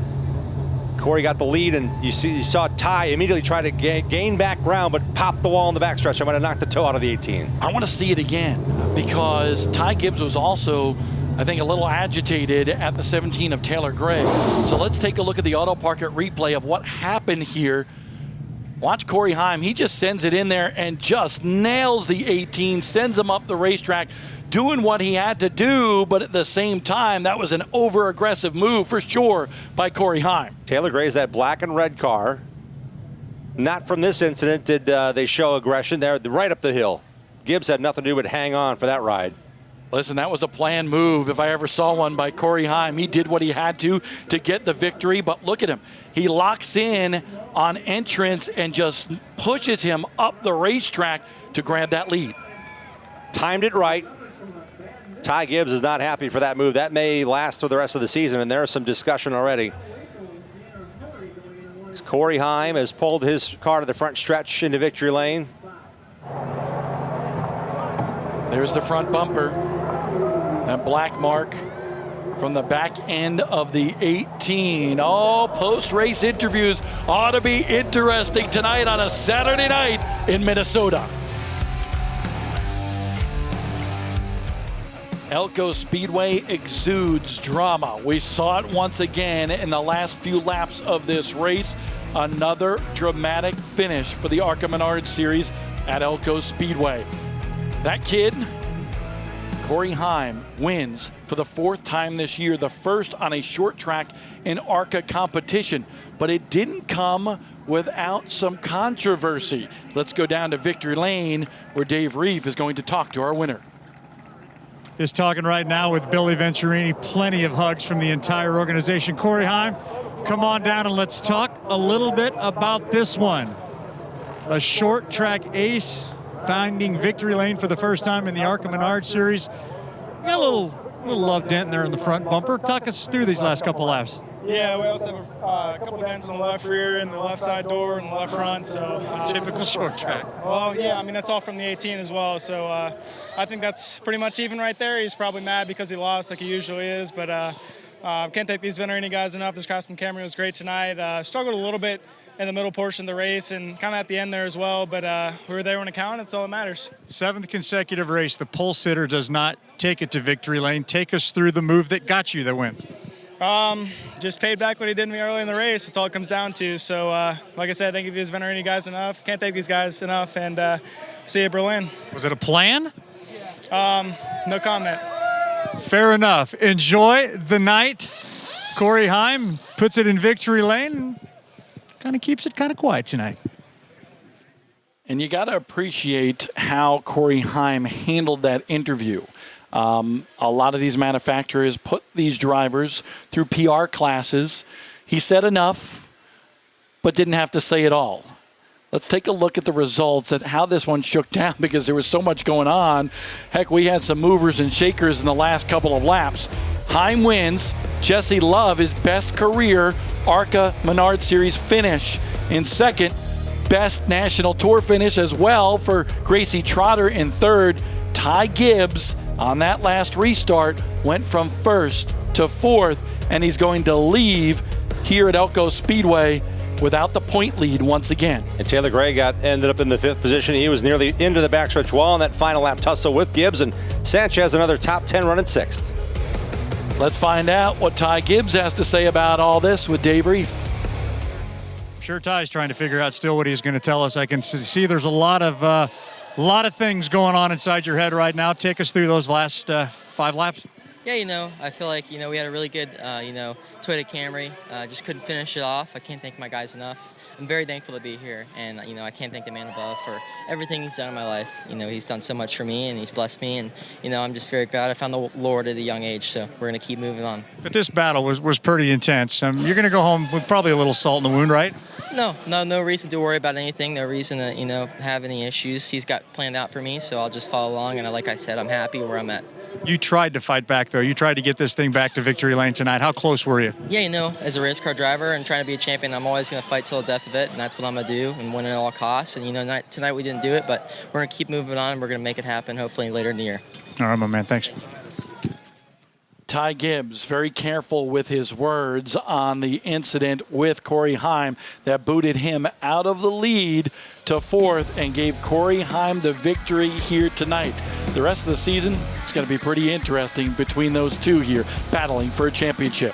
Corey got the lead, and you saw Ty immediately try to gain back ground, but popped the wall in the backstretch. I might have knocked the toe out of the 18. I want to see it again because Ty Gibbs was also, I think, a little agitated at the 17 of Taylor Gray. So let's take a look at the Auto Park at replay of what happened here. Watch Corey Heim. He just sends it in there and just nails the 18, sends him up the racetrack, doing what he had to do, but at the same time, that was an over-aggressive move for sure by Corey Heim. Taylor Gray's that black and red car. Not from this incident did they show aggression. They're right up the hill. Gibbs had nothing to do but hang on for that ride. Listen, that was a planned move if I ever saw one by Corey Heim. He did what he had to get the victory, but look at him. He locks in on entrance and just pushes him up the racetrack to grab that lead. Timed it right. Ty Gibbs is not happy for that move. That may last for the rest of the season, and there's some discussion already. Corey Heim has pulled his car to the front stretch into victory lane. There's the front bumper. That black mark from the back end of the 18. All post-race interviews ought to be interesting tonight on a Saturday night in Minnesota. Elko Speedway exudes drama. We saw it once again in the last few laps of this race. Another dramatic finish for the ARCA Menards series at Elko Speedway. That kid, Corey Heim, wins for the 4th time this year, the first on a short track in ARCA competition. But it didn't come without some controversy. Let's go down to victory lane where Dave Reeve is going to talk to our winner. Just talking right now with Billy Venturini. Plenty of hugs from the entire organization. Corey Heim, come on down and let's talk a little bit about this one. A short track ace finding victory lane for the first time in the ARCA Menards series. You got a little love dent there in the front bumper. Talk us through these last couple laps. Yeah, we also have a couple dents on the left rear and the left side door and the left front. So typical short track. Well, yeah, I mean that's all from the 18 as well. So I think that's pretty much even right there. He's probably mad because he lost, like he usually is. But can't take these Venturini guys enough. This Craftsman Camry was great tonight. Struggled a little bit in the middle portion of the race and kind of at the end there as well. But we were there when it counted. That's all that matters. 7th consecutive race. The pole sitter does not take it to victory lane. Take us through the move that got you the win. Just paid back what he did to me early in the race. That's all it comes down to. So, like I said, I thank these Venturini guys enough. Can't thank these guys enough. And see you at Berlin. Was it a plan? No comment. Fair enough. Enjoy the night. Corey Heim puts it in victory lane. Kind of keeps it kind of quiet tonight. And you got to appreciate how Corey Heim handled that interview. A lot of these manufacturers put these drivers through PR classes. He said enough, but didn't have to say it all. Let's take a look at the results at how this one shook down because there was so much going on. Heck, we had some movers and shakers in the last couple of laps. Heim wins. Jesse Love, his best career ARCA Menards Series finish. In second, best National Tour finish as well for Gracie Trotter in third. Ty Gibbs on that last restart went from first to fourth, and he's going to leave here at Elko Speedway without the point lead once again. And Taylor Gray ended up in the 5th position. He was nearly into the backstretch wall in that final lap tussle with Gibbs, and Sanchez another top 10 run in 6th. Let's find out what Ty Gibbs has to say about all this with Dave Reef. Sure, Ty's trying to figure out still what he's going to tell us. I can see there's a lot of things going on inside your head right now. Take us through those last 5 laps. Yeah, I feel like, we had a really good, Toyota Camry. Just couldn't finish it off. I can't thank my guys enough. I'm very thankful to be here, and, I can't thank the man above for everything he's done in my life. He's done so much for me, and he's blessed me, and, I'm just very glad I found the Lord at a young age, so we're going to keep moving on. But this battle was pretty intense. You're going to go home with probably a little salt in the wound, right? No reason to worry about anything. No reason to, have any issues. He's got planned out for me, so I'll just follow along, and like I said, I'm happy where I'm at. You tried to fight back, though. You tried to get this thing back to victory lane tonight. How close were you? Yeah, as a race car driver and trying to be a champion, I'm always going to fight till the death of it, and that's what I'm going to do and win at all costs. And, tonight we didn't do it, but we're going to keep moving on, and we're going to make it happen hopefully later in the year. All right, my man. Thanks. Ty Gibbs, very careful with his words on the incident with Corey Heim that booted him out of the lead to 4th and gave Corey Heim the victory here tonight. The rest of the season is going to be pretty interesting between those two here, battling for a championship.